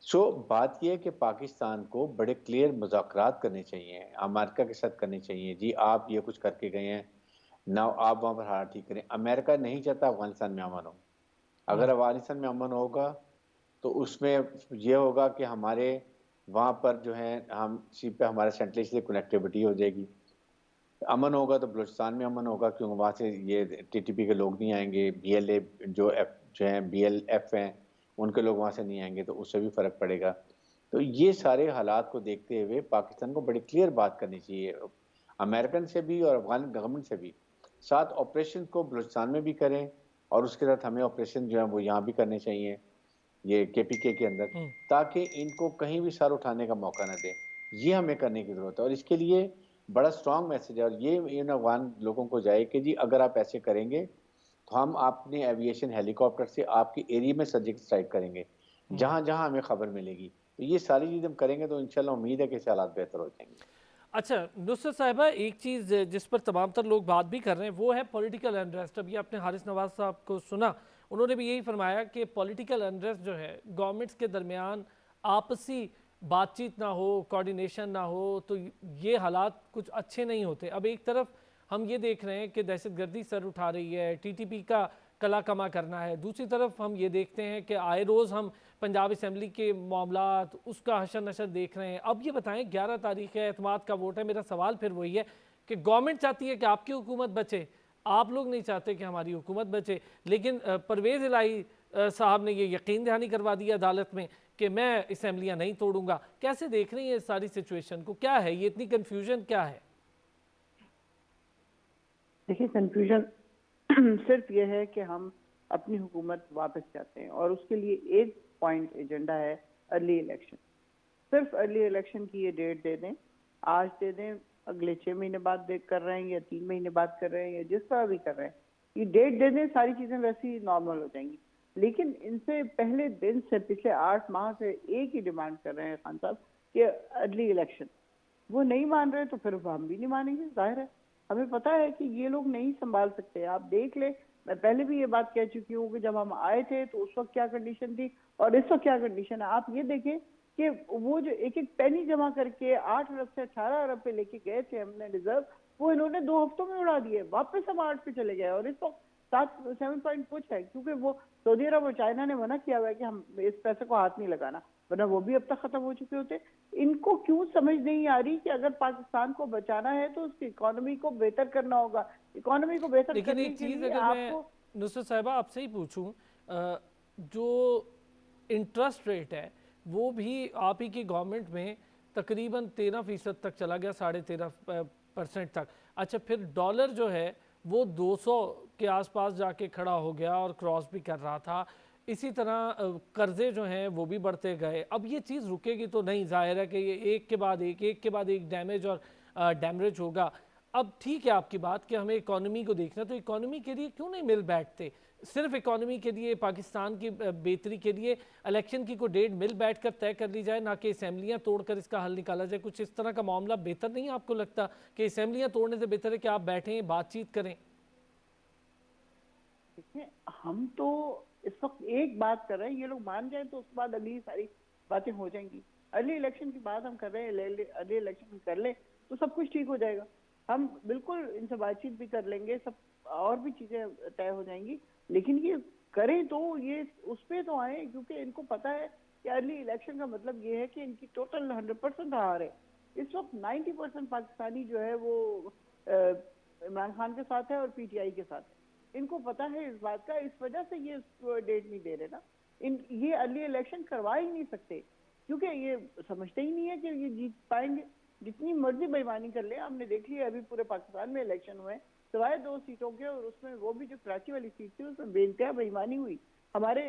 सो बात यह है कि पाकिस्तान को बड़े क्लियर मुज़ाकरात करने चाहिए, अमेरिका के साथ करने चाहिए। जी आप ये कुछ करके गए हैं ना, आप वहाँ पर हालात ठीक करें। अमेरिका नहीं चाहता अफगानिस्तान में अमन हो। अगर अफगानिस्तान में अमन होगा तो उसमें ये होगा कि हमारे वहाँ पर जो है हम सी पे हमारे सेंट्रल से कनेक्टिविटी हो जाएगी। अमन होगा तो बलूचिस्तान में अमन होगा, क्योंकि वहाँ से ये टीटीपी के लोग नहीं आएंगे, बीएलए जो हैं बीएलएफ हैं उनके लोग वहाँ से नहीं आएंगे, तो उससे भी फ़र्क पड़ेगा। तो ये सारे हालात को देखते हुए पाकिस्तान को बड़ी क्लियर बात करनी चाहिए, अमेरिकन से भी और अफगान गवर्नमेंट से भी। साथ ऑपरेशन को बलूचिस्तान में भी करें, और उसके साथ हमें ऑपरेशन जो है वो यहाँ भी करने चाहिए, ये केपीके के अंदर, ताकि इनको कहीं भी सर उठाने का मौका ना दें। ये हमें करने की ज़रूरत है, और इसके लिए बड़ा स्ट्रॉन्ग मैसेज है, और ये इन अफगान लोगों को जाए कि जी अगर आप ऐसे करेंगे तो हम अपने एविएशन हेलीकॉप्टर से आपके एरिया में सर्जिकल स्ट्राइक करेंगे, जहाँ जहाँ हमें खबर मिलेगी। तो ये सारी चीज़ हम करेंगे तो इंशाल्लाह उम्मीद है कि हालात बेहतर हो जाएंगे। अच्छा नुसरत साहिबा, एक चीज़ जिस पर तमाम तर लोग बात भी कर रहे हैं वो है पॉलिटिकल अनरेस्ट। अभी आपने हारिस नवाज साहब को सुना, उन्होंने भी यही फरमाया कि पॉलिटिकल अनरेस्ट जो है, गवर्नमेंट्स के दरमियान आपसी बातचीत ना हो, कोऑर्डिनेशन ना हो, तो ये हालात कुछ अच्छे नहीं होते। अब एक तरफ हम ये देख रहे हैं कि दहशतगर्दी सर उठा रही है, टीटीपी का कला कमा करना है, दूसरी तरफ हम ये देखते हैं कि आए रोज़ हम पंजाब असम्बली के मामलात, उसका हशर नशर देख रहे हैं। अब ये बताएं, 11 तारीख है, एतमाद का वोट है, मेरा सवाल फिर वही है कि गवर्नमेंट चाहती है कि आपकी हुकूमत बचे, आप लोग नहीं चाहते कि हमारी हुकूमत बचे। लेकिन परवेज़ इलाही साहब ने ये यकीन दहानी करवा दी अदालत में कि मैं असम्बलियाँ नहीं तोड़ूंगा। कैसे देख रही है इस सारी सिचुएशन को? क्या है ये इतनी कन्फ्यूजन, क्या है? देखिए, कंफ्यूजन सिर्फ ये है कि हम अपनी हुकूमत वापस चाहते हैं, और उसके लिए एक पॉइंट एजेंडा है अर्ली इलेक्शन। सिर्फ अर्ली इलेक्शन की ये डेट दे दें, आज दे दें, अगले 6 महीने बाद कर रहे हैं या 3 महीने बाद कर रहे हैं या जिस तरह भी कर रहे हैं, ये डेट दे दें, सारी चीजें वैसे ही नॉर्मल हो जाएंगी। लेकिन इनसे पहले दिन से पिछले 8 माह से एक ही डिमांड कर रहे हैं खान साहब कि अर्ली इलेक्शन। वो नहीं मान रहे तो फिर हम भी नहीं मानेंगे, जाहिर है। हमें पता है कि ये लोग नहीं संभाल सकते। आप देख ले, मैं पहले भी ये बात कह चुकी हूँ कि जब हम आए थे तो उस वक्त क्या कंडीशन थी और इस वक्त क्या कंडीशन है। आप ये देखें कि वो जो एक एक पेनी जमा करके 8 अरब से 18 अरब पे लेके गए थे हमने रिजर्व, वो इन्होंने 2 हफ्तों में उड़ा दिए। वापस हम 8 पे चले गए और इस वक्त 7 पॉइंट कुछ है, क्योंकि वो सऊदी अरब और चाइना ने मना किया हुआ है कि हम इस पैसे को हाथ नहीं लगाना, वरना वो भी अब तक खत्म हो चुके होते। इनको क्यों समझ नहीं आ रही कि अगर पाकिस्तान को बचाना है तो उसकी इकोनॉमी को बेहतर करना होगा। इकोनॉमी को बेहतर लेकिन करने एक के चीज़ लिए अगर मैं आपको नुसरत साहिबा आपसे ही पूछूं, जो इंटरेस्ट रेट है वो भी आप ही की गवर्नमेंट में तकरीबन 13% तक चला गया, 13.5% तक। अच्छा, फिर डॉलर जो है वो 200 के आसपास जाके खड़ा हो गया और क्रॉस भी कर रहा था। इसी तरह कर्जे जो हैं वो भी बढ़ते गए। अब ये चीज़ रुकेगी तो नहीं, जाहिर है कि ये एक के बाद एक डैमेज और डैमेज होगा। अब ठीक है आपकी बात कि हमें इकोनॉमी को देखना, तो इकोनॉमी के लिए क्यों नहीं मिल बैठते? सिर्फ इकोनॉमी के लिए, पाकिस्तान की बेहतरी के लिए इलेक्शन की कोई डेट मिल बैठ कर तय कर ली जाए, ना कि असेंबलियाँ तोड़कर इसका हल निकाला जाए। कुछ इस तरह का मामला बेहतर नहीं आपको लगता कि असेंबलियाँ तोड़ने से बेहतर है कि आप बैठें बातचीत करें? देखिए, हम तो इस वक्त एक बात कर रहे हैं, ये लोग मान जाए तो उसके बाद अगली सारी बातें हो जाएंगी। अर्ली इलेक्शन की बात हम कर रहे हैं, अर्ली इलेक्शन कर ले तो सब कुछ ठीक हो जाएगा। हम बिल्कुल इनसे बातचीत भी कर लेंगे, सब और भी चीजें तय हो जाएंगी। लेकिन ये करें तो ये उस पे तो आए, क्योंकि इनको पता है कि अर्ली इलेक्शन का मतलब ये है कि इनकी टोटल 100% हार है। इस वक्त 90% पाकिस्तानी जो है वो इमरान खान के साथ है और पीटीआई के साथ है। इनको पता है इस बात का, इस वजह से ये डेट नहीं दे रहे ना। ये अर्ली इलेक्शन करवा ही नहीं सकते, क्योंकि ये समझते ही नहीं है कि ये जीत पाएंगे। जितनी मर्जी बेईमानी कर ले, हमने देख लिया अभी पूरे पाकिस्तान में इलेक्शन हुए, सिवाय 2 सीटों के, और उसमें वो भी जो कराची वाली सीट थी उसमें बेइंतहा बेईमानी हुई। हमारे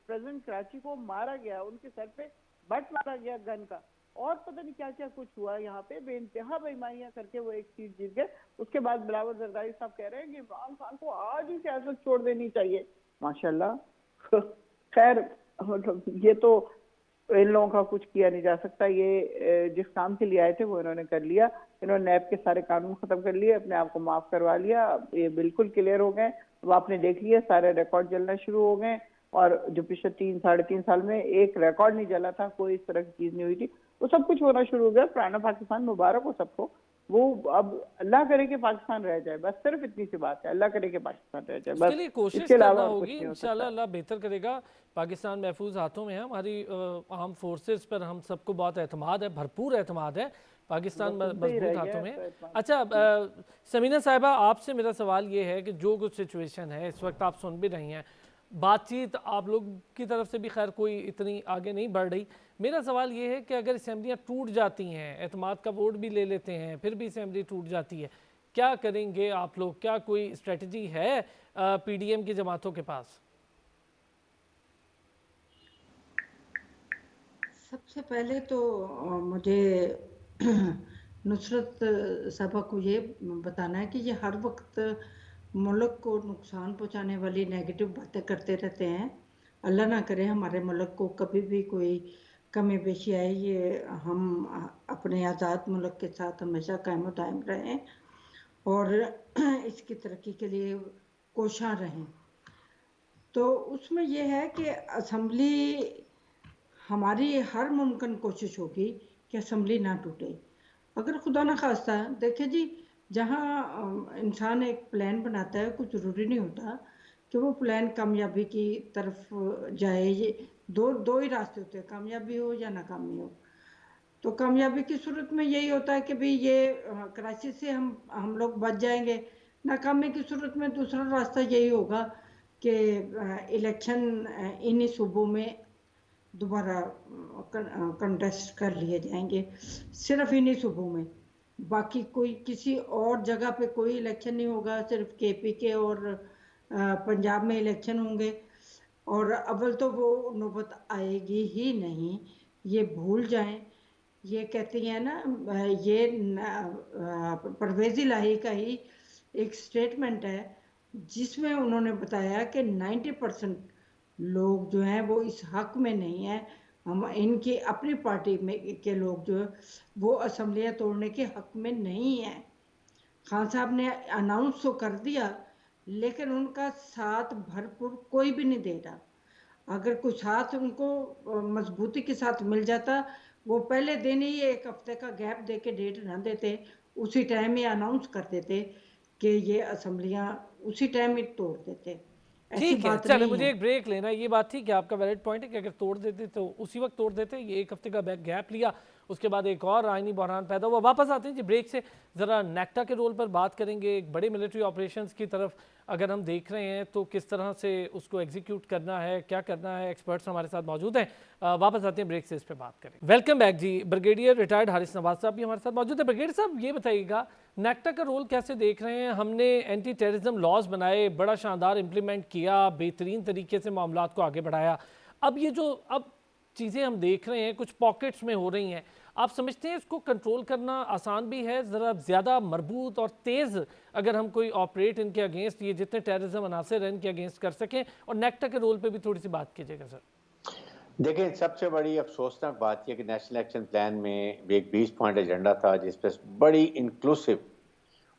प्रेसिडेंट कराची को मारा गया, उनके सर पे बट मारा गया गन का, और पता नहीं क्या क्या कुछ हुआ यहाँ पे, बेइंतहा बेईमानियां करके वो एक सीट जीत गए। उसके बाद बिलावल जरदारी साहब कह रहे हैं कि इमरान खान को आज ही सियासत छोड़ देनी चाहिए। माशाल्लाह खैर, ये तो इन लोगों का कुछ किया नहीं जा सकता। ये जिस काम के लिए आए थे वो इन्होंने कर लिया। इन्होंने नैब के सारे कानून खत्म कर लिए, अपने आप को माफ करवा लिया, ये बिल्कुल क्लियर हो गए। अब आपने देख लिया सारे रिकॉर्ड जलना शुरू हो गए, और जो पिछले 3-3.5 साल में एक रिकॉर्ड नहीं जला था, कोई इस तरह की चीज नहीं हुई थी, वो सब कुछ होना शुरू हो गया। पुराना पाकिस्तान मुबारक हो सबको। वो अब अल्लाह करे कि पाकिस्तान रह जाए, बस सिर्फ इतनी सी बात है, अल्लाह करे कि पाकिस्तान रह जाए, उसके बस लिए कोशिश इसके करना अलावा और कुछ होगी, नहीं हो इंशाल्लाह सकता। अल्लाह बेहतर करेगा। पाकिस्तान महफूज हाथों में है, हमारी आर्म फोर्सेस पर हम सबको बहुत एतमाद है, भरपूर एतमाद है। पाकिस्तान बस उनसे ही रह मजबूत गया हाथों है में है। तो इतना। अच्छा, समीना साहिबा, आपसे मेरा सवाल ये है कि जो कुछ सिचुएशन है इस वक्त आप सुन भी रही हैं, बातचीत आप लोग की तरफ से भी खैर कोई इतनी आगे नहीं बढ़ रही। मेरा सवाल ये है कि अगर असेंबलियाँ टूट जाती हैं, एतमाद का वोट भी ले लेते हैं, फिर भी असेंबली टूट जाती है, क्या करेंगे आप लोग? क्या कोई स्ट्रेटजी है पीडीएम की जमातों के पास? सबसे पहले तो मुझे नुसरत साहबा को ये बताना है कि ये हर वक्त मुल्क को नुकसान पहुंचाने वाली नेगेटिव बातें करते रहते हैं। अल्लाह ना करे हमारे मुल्क को कभी भी कोई कमी पेशी आए। ये हम अपने आज़ाद मुल्क के साथ हमेशा कायम दायम रहें और इसकी तरक्की के लिए कोशां रहें। तो उसमें यह है कि असम्बली, हमारी हर मुमकिन कोशिश होगी कि असम्बली ना टूटे। अगर खुदा न खास्ता, देखिए जी, जहाँ इंसान एक प्लान बनाता है, कुछ ज़रूरी नहीं होता कि वो प्लान कामयाबी की तरफ जाए। ये दो ही रास्ते होते हैं, कामयाबी हो या नाकामी हो। तो कामयाबी की सूरत में यही होता है कि भाई ये कराची से हम लोग बच जाएंगे। नाकामी की सूरत में दूसरा रास्ता यही होगा कि इलेक्शन इन्हीं सूबों में दोबारा कंटेस्ट कर लिए जाएंगे, सिर्फ इन्हीं सूबों में। बाकी कोई किसी और जगह पे कोई इलेक्शन नहीं होगा, सिर्फ केपी के और पंजाब में इलेक्शन होंगे। और अव्वल तो वो नौबत आएगी ही नहीं, ये भूल जाएं। ये कहती हैं ना, ये परवेज़ इलाही का ही एक स्टेटमेंट है जिसमें उन्होंने बताया कि 90% लोग जो हैं वो इस हक में नहीं है हम इनकी अपनी पार्टी में के लोग जो वो असम्बलियाँ तोड़ने के हक में नहीं है। खान साहब ने अनाउंस तो कर दिया, लेकिन उनका साथ भरपूर कोई भी नहीं दे रहा। अगर कुछ साथ उनको मजबूती के साथ मिल जाता, वो पहले दिन ही 1 हफ्ते का गैप दे के डेट ना देते, उसी टाइम ही अनाउंस कर देते कि ये असम्बलियाँ उसी टाइम ही तोड़ देते। ऐसी ठीक है, बात चले नहीं मुझे है। एक ब्रेक लेना है। ये बात ठीक है, आपका वैलिड पॉइंट है कि अगर तोड़ देते तो उसी वक्त तोड़ देते। ये 1 हफ्ते का गैप लिया, उसके बाद एक और आईनी बहरान पैदा हुआ। वापस आते हैं जी ब्रेक से, ज़रा नेक्टा के रोल पर बात करेंगे। एक बड़े मिलिट्री ऑपरेशंस की तरफ अगर हम देख रहे हैं तो किस तरह से उसको एग्जीक्यूट करना है, क्या करना है, एक्सपर्ट्स हमारे साथ मौजूद हैं। वापस आते हैं ब्रेक से, इस पर बात करें। वेलकम बैक जी। ब्रिगेडियर रिटायर्ड हारिस नवाज साहब भी हमारे साथ मौजूद है। ब्रिगेडियर साहब, ये बताइएगा नेक्टा का रोल कैसे देख रहे हैं? हमने एंटी टेररिज्म लॉज बनाए, बड़ा शानदार इम्प्लीमेंट किया, बेहतरीन तरीके से मामलात को आगे बढ़ाया। अब ये जो अब चीज़ें हम देख रहे हैं कुछ पॉकेट्स में हो रही हैं, आप समझते हैं इसको कंट्रोल करना आसान भी है? ज़रा ज़्यादा मरबूत और तेज़ अगर हम कोई ऑपरेट इनके अगेंस्ट, ये जितने टेररिज्म अनासर हैं इनके अगेंस्ट कर सकें। और नेक्टा के रोल पे भी थोड़ी सी बात कीजिएगा सर। देखें, सबसे बड़ी अफसोसनाक बात यह कि नेशनल एक्शन प्लान में भी एक 20 पॉइंट एजेंडा था जिसपे बड़ी इंक्लूसिव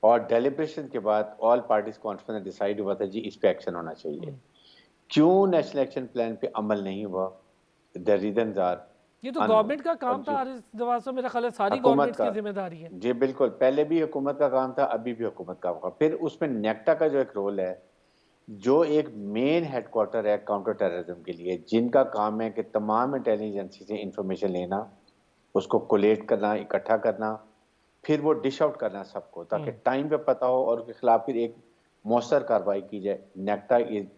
और डेलिब्रेशन के बाद ऑल पार्टीज कॉन्फ्रेंस ने डिसाइड हुआ था जी इस पे एक्शन होना चाहिए। क्यों नेशनल एक्शन प्लान पे अमल नहीं हुआ? द रीजंस आर ये तो अननोन। गवर्नमेंट का और काम था जो हारिस नवाज साहब, मेरा ख्याल है सारी हुकूमत गवर्नमेंट्स का, की जिम्मेदारी है। जी बिल्कुल, पहले भी हुकूमत का काम था, अभी भी हुकूमत का होगा। फिर उसमें नेक्टा का जो एक रोल है, जो एक मेन हेडक्वार्टर है काउंटर टेररिज्म के लिए, जिनका काम है कि तमाम इंटेलिजेंस एजेंसी से इंफॉर्मेशन लेना, उसको कोलेट करना, इकट्ठा करना, फिर वो डिश आउट करना सबको, ताकि टाइम पे पता हो और उसके खिलाफ फिर एक मौसर कार्रवाई की जाए। नेक्टा इज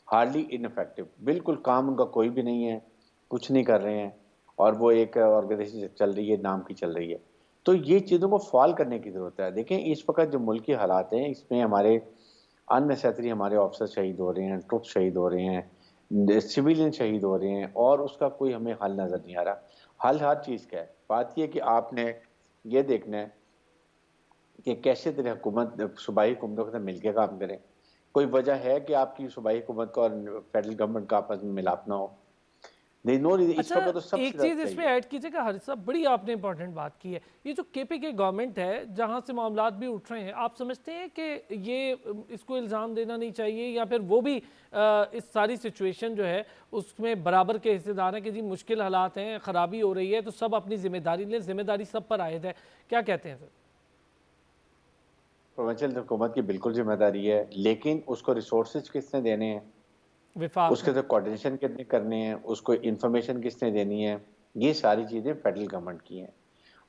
हार्डली इनफेक्टिव, बिल्कुल काम उनका कोई भी नहीं है, कुछ नहीं कर रहे हैं, और वो एक ऑर्गेनाइजेशन चल रही है, नाम की चल रही है। तो ये चीज़ों को फॉल करने की ज़रूरत है। देखें, इस वक्त जो मुल्क के हालात हैं, इसमें हमारे अननेसेसरी हमारे ऑफिसर शहीद हो रहे हैं, ट्रुप शहीद हो रहे हैं, सिविलियन शहीद हो रहे हैं, और उसका कोई हमें हल नज़र नहीं आ रहा। हल हर चीज़ का है। बात यह कि आपने ये देखना है कि कैसे तरह हुकूमत सूबाई हुकूमतों के साथ मिलकर काम करें। कोई वजह है कि आपकी सूबाई हुकूमत का और फेडरल गवर्नमेंट का आपस में मिलाप ना हो? नहीं, नो रीजन। इस अच्छा, वक्त तो सबसे एक ज़्यादा चीज़ इसमें चाहिए। ऐड कीजिएगा हारिस साहब, बड़ी आपने इंपॉर्टेंट बात की है। ये जो केपीके गवर्नमेंट है जहाँ से मामलात भी उठ रहे हैं, आप समझते हैं कि ये इसको इल्ज़ाम देना नहीं चाहिए, या फिर वो भी इस सारी सिचुएशन जो है उसमें बराबर के हिस्सेदार हैं कि जी मुश्किल हालात हैं, ख़राबी हो रही है तो सब अपनी जिम्मेदारी लें, जिम्मेदारी सब पर आयद है? क्या कहते हैं सर? प्रोविंशियल हुकूमत की बिल्कुल जिम्मेदारी है, लेकिन उसको रिसोर्सेज किसने देने हैं, विफाक उसके ने। साथ कोऑर्डिनेशन कितने करने हैं, उसको इंफॉर्मेशन किसने देनी है, ये सारी चीज़ें फेडरल गवर्नमेंट की हैं।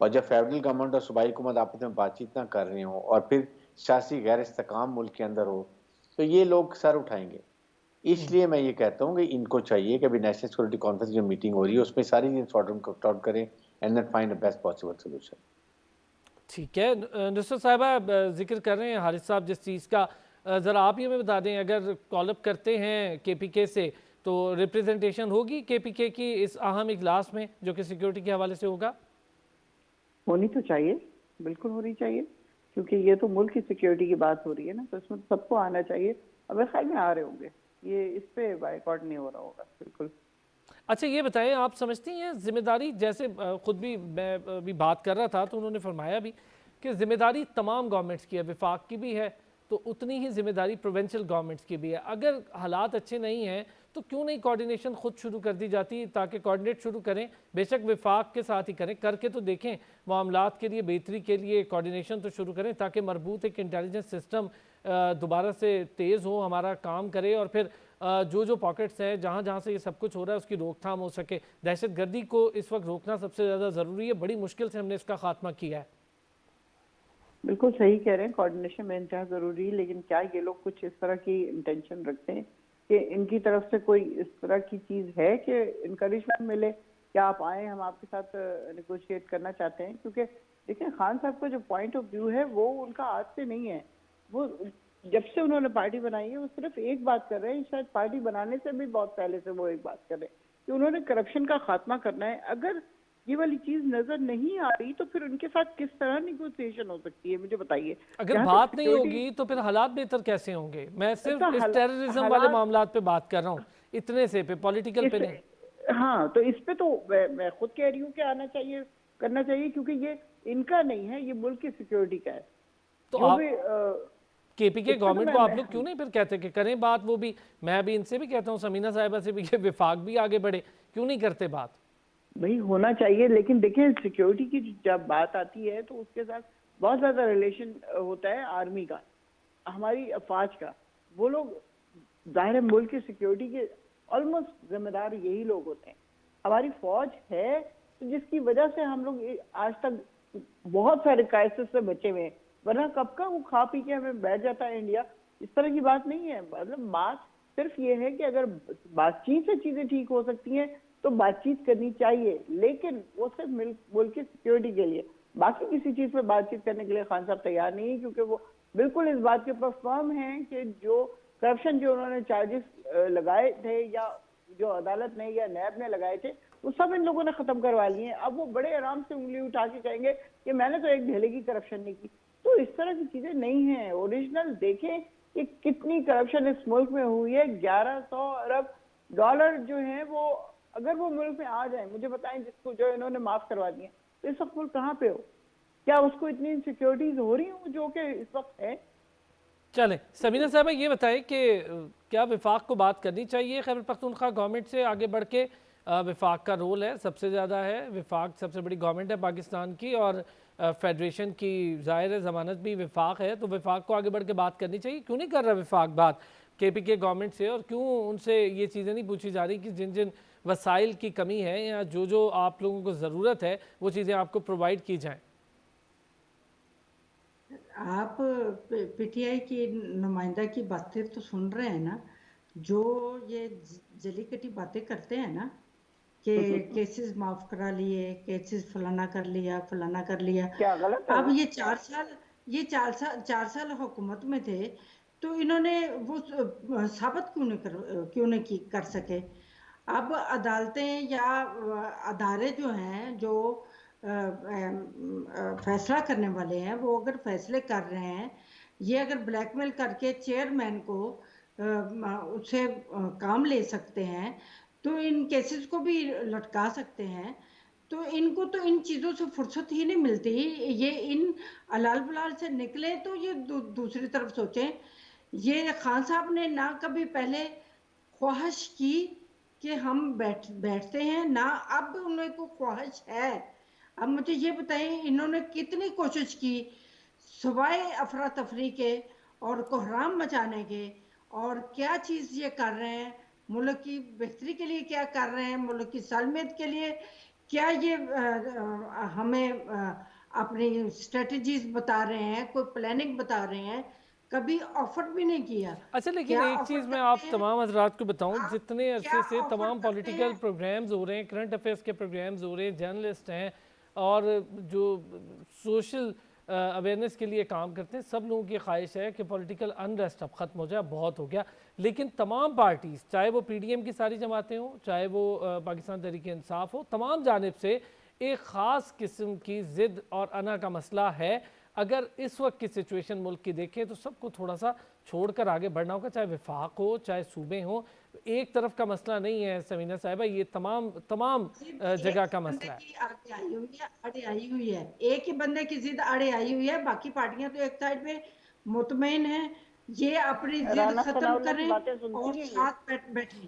और जब फेडरल गवर्नमेंट और सूबाई हुकूमत आपस में बातचीत ना कर रहे हो और फिर सियासी गैर इस्तेकाम मुल्क के अंदर हो, तो ये लोग सर उठाएंगे। इसलिए मैं ये कहता हूँ कि इनको चाहिए कि अभी नेशनल सिक्योरिटी कॉन्फ्रेंस जो मीटिंग हो रही है उसमें सारी चीज़ें सॉर्ट आउट करें and then find the best possible solution. ठीक है, नुसरत साहिबा जिक्र कर रहे हैं हारिस साहब जिस चीज़ का, ज़रा आप ये हमें बता दें, अगर कॉलअप करते हैं केपीके से तो रिप्रेजेंटेशन होगी केपीके की इस अहम इजलास में जो कि सिक्योरिटी के हवाले से होगा? होनी तो चाहिए, बिल्कुल होनी चाहिए, क्योंकि ये तो मुल्क की सिक्योरिटी की बात हो रही है ना, तो इसमें सबको आना चाहिए। अब मेरे ख्याल में आ रहे होंगे, ये इस पे बायकॉट नहीं हो रहा होगा। बिल्कुल। अच्छा, ये बताएं, आप समझती हैं जिम्मेदारी, जैसे खुद भी मैं अभी बात कर रहा था तो उन्होंने फरमाया भी कि जिम्मेदारी तमाम गवर्नमेंट्स की है, विफाक की भी है, तो उतनी ही जिम्मेदारी प्रोविंशियल गवर्नमेंट्स की भी है। अगर हालात अच्छे नहीं हैं तो क्यों नहीं कोऑर्डिनेशन खुद शुरू कर दी जाती, ताकि कोऑर्डिनेट शुरू करें, बेशक विफाक के साथ ही करें, करके तो देखें, मामलात के लिए बेहतरी के लिए कोऑर्डिनेशन तो शुरू करें, ताकि मरबूत एक इंटेलिजेंस सिस्टम दोबारा से तेज़ हो, हमारा काम करे, और फिर जो जो पॉकेट्स हैं जहाँ जहाँ से ये सब कुछ हो रहा है उसकी रोकथाम हो सके। दहशत गर्दी को इस वक्त रोकना सबसे ज़्यादा ज़रूरी है, बड़ी मुश्किल से हमने इसका खात्मा किया है। बिल्कुल सही कह रहे हैं, कोऑर्डिनेशन में इंतहा जरूरी है, लेकिन क्या ये लोग कुछ इस तरह की इंटेंशन रखते हैं कि इनकी तरफ से कोई इस तरह की चीज है कि इनकरेजमेंट मिले, क्या आप आए, हम आपके साथ नेगोशिएट करना चाहते हैं? क्योंकि देखिए, खान साहब का जो पॉइंट ऑफ व्यू है वो उनका आज से नहीं है। वो जब से उन्होंने पार्टी बनाई है वो सिर्फ एक बात कर रहे हैं, शायद पार्टी बनाने से भी बहुत पहले से वो एक बात कर रहे हैं कि उन्होंने करप्शन का खात्मा करना है। अगर ये वाली चीज नजर नहीं आ रही तो फिर उनके साथ किस तरह निगोशिएशन हो सकती है, मुझे बताइए। अगर बात नहीं होगी तो फिर हालात बेहतर कैसे होंगे? मैं सिर्फ इस टेररिज्म वाले मामलात पे बात कर रहा हूँ, इतने से पे, पॉलिटिकल पे नहीं। हाँ, तो इस पे तो मैं खुद कह रही हूँ कि आना चाहिए, करना चाहिए, क्योंकि ये इनका नहीं है, ये मुल्क की सिक्योरिटी का है। तो जो आप भी केपीके इस पे तो गवर्नमेंट को आप लोग मैं क्यों नहीं फिर कहते कि करें बात? वो भी, मैं भी इनसे भी कहता हूँ, समीना साहिबा से भी, कि विफाक भी आगे बढ़े, क्यों नहीं करते बात? भाई होना चाहिए, लेकिन देखें सिक्योरिटी की जब बात आती है तो उसके साथ बहुत ज्यादा रिलेशन होता है आर्मी का, हमारी अफवाज का। वो लोग जाहिर है मुल्क की सिक्योरिटी के ऑलमोस्ट जिम्मेदार यही लोग होते हैं। हमारी फौज है तो जिसकी वजह से हम लोग आज तक बहुत सारे क्राइसिस से बचे हुए हैं, वरना कब का वो खा पी के हमें बैठ जाता है इंडिया। इस तरह की बात नहीं है। मतलब बात सिर्फ ये है कि अगर बातचीत से चीजें ठीक हो सकती हैं तो बातचीत करनी चाहिए, लेकिन वो सिर्फ मुल्क की सिक्योरिटी के लिए। बाकी किसी चीज पे बातचीत करने के लिए खान साहब तैयार नहीं है, क्योंकि वो बिल्कुल इस बात के ऊपर फर्म है कि जो करप्शन जो उन्होंने चार्जेस लगाए थे, या जो अदालत ने या नैब ने लगाए थे, वो सब इन लोगों ने खत्म करवा लिए हैं। अब वो बड़े आराम से उंगली उठा के कहेंगे कि मैंने तो एक ढेले की करप्शन नहीं की। तो इस तरह की चीजें नहीं है। ओरिजिनल देखें कि कितनी करप्शन इस मुल्क में हुई है। 1100 अरब डॉलर जो है वो, अगर वो मुल्क में आ जाए, मुझे बताएं, जिसको जो इन्होंने माफ करवा दिए, तो इस वक्त मुल्क कहाँ पे हो? क्या उसको इतनी इनसिक्योरिटीज हो रही हो जो कि इस वक्त है? चलें, समीना साहबा ये बताएं कि क्या विफाक को बात करनी चाहिए खैबर पख्तूनख्वा गवर्नमेंट से आगे बढ़ के? विफाक का रोल है, सबसे ज़्यादा है, विफाक सबसे बड़ी गवर्नमेंट है पाकिस्तान की, और फेडरेशन की ज़ाहिर है ज़मानत भी विफाक है, तो विफाक को आगे बढ़ के बात करनी चाहिए। क्यों नहीं कर रहा विफाक बात केपीके गवर्नमेंट से, और क्यों उनसे ये चीज़ें नहीं पूछी जा रही कि जिन जिन वसाइल की कमी है या जो जो आप लोगों को ज़रूरत है वो चीज़ें आपको प्रोवाइड की जाएँ? आप पीटीआई की नुमाइंदा की बातें तो सुन रहे हैं ना, जो ये जली कटी बातें करते हैं ना कि केसेस माफ करा लिए, केसेस फलाना कर लिया, फलाना कर लिया। क्या गलत है अब वो? ये 4 साल, ये 4 साल हुकूमत में थे, तो इन्होंने वो साबित क्यों नहीं कर सके? अब अदालतें या अदारे जो हैं, जो फैसला करने वाले हैं, वो अगर फैसले कर रहे हैं, ये अगर ब्लैकमेल करके चेयरमैन को उससे काम ले सकते हैं, तो इन केसेस को भी लटका सकते हैं। तो इनको तो इन चीज़ों से फुर्सत ही नहीं मिलती। ये इन अलाल बलाल से निकले तो ये दूसरी तरफ सोचें। ये खान साहब ने ना कभी पहले ख्वाहिश की कि हम बैठते हैं, ना अब उन्हें को ख्वाहिश है। अब मुझे ये बताएं, इन्होंने कितनी कोशिश की सवाए अफरा तफरी के और कोहराम मचाने के, और क्या चीज़ ये कर रहे हैं, मुल्क की बेहतरी के लिए क्या कर रहे हैं, मुल्क की सालमियत के लिए क्या ये हमें अपनी स्ट्रेटजीज बता रहे हैं, कोई प्लानिंग बता रहे हैं? कभी ऑफर भी नहीं किया। अच्छा, लेकिन क्या एक ऑफर चीज़ मैं आप करते हैं तमाम हजरात को बताऊं, आप? जितने क्या अरसे से ऑफर तमाम करते पॉलिटिकल हैं? प्रोग्राम्स हो रहे हैं, करंट अफेयर्स के प्रोग्राम्स हो रहे हैं, जर्नलिस्ट हैं और जो सोशल अवेयरनेस के लिए काम करते हैं, सब लोगों की ख्वाहिश है कि पॉलिटिकल अनरेस्ट अब ख़त्म हो जाए, बहुत हो गया। लेकिन तमाम पार्टीज़, चाहे वो पीडीएम की सारी जमातें हों, चाहे वो पाकिस्तान तहरीक इंसाफ हो, तमाम जानिब से एक ख़ास किस्म की ज़िद और अना का मसला है। अगर इस वक्त की सिचुएशन मुल्क की देखें तो सबको थोड़ा सा छोड़कर आगे बढ़ना होगा, चाहे विफाक हो, चाहे सूबे हो। एक तरफ का मसला नहीं है समीना साहिबा, ये तमाम जगह का मसला है। आड़े आई हुई है, आड़े आई हुई है, एक ही बंदे की जिद आड़े आई हुई है। बाकी पार्टियां तो एक साइड पे मुतमईन है, ये अपनी जिद राना खत्म सनाउल्लाह की करें बातें सुनती और हैं ये? साथ बैठे।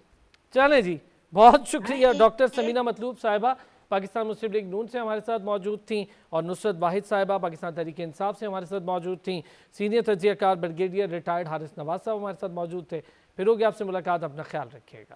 चलें जी, बहुत शुक्रिया। एक डॉक्टर एक समीना मतलूब साहिबा पाकिस्तान मुस्लिम लीग नून से हमारे साथ मौजूद थीं, और नुसरत वाहिद साहिबा पाकिस्तान तहरीक इंसाफ से हमारे साथ मौजूद थीं। सीनियर तजियाकार ब्रिगेडियर रिटायर्ड हारिस नवाज साहब हमारे साथ मौजूद थे। फिर होगी आपसे मुलाकात, अपना ख्याल रखिएगा।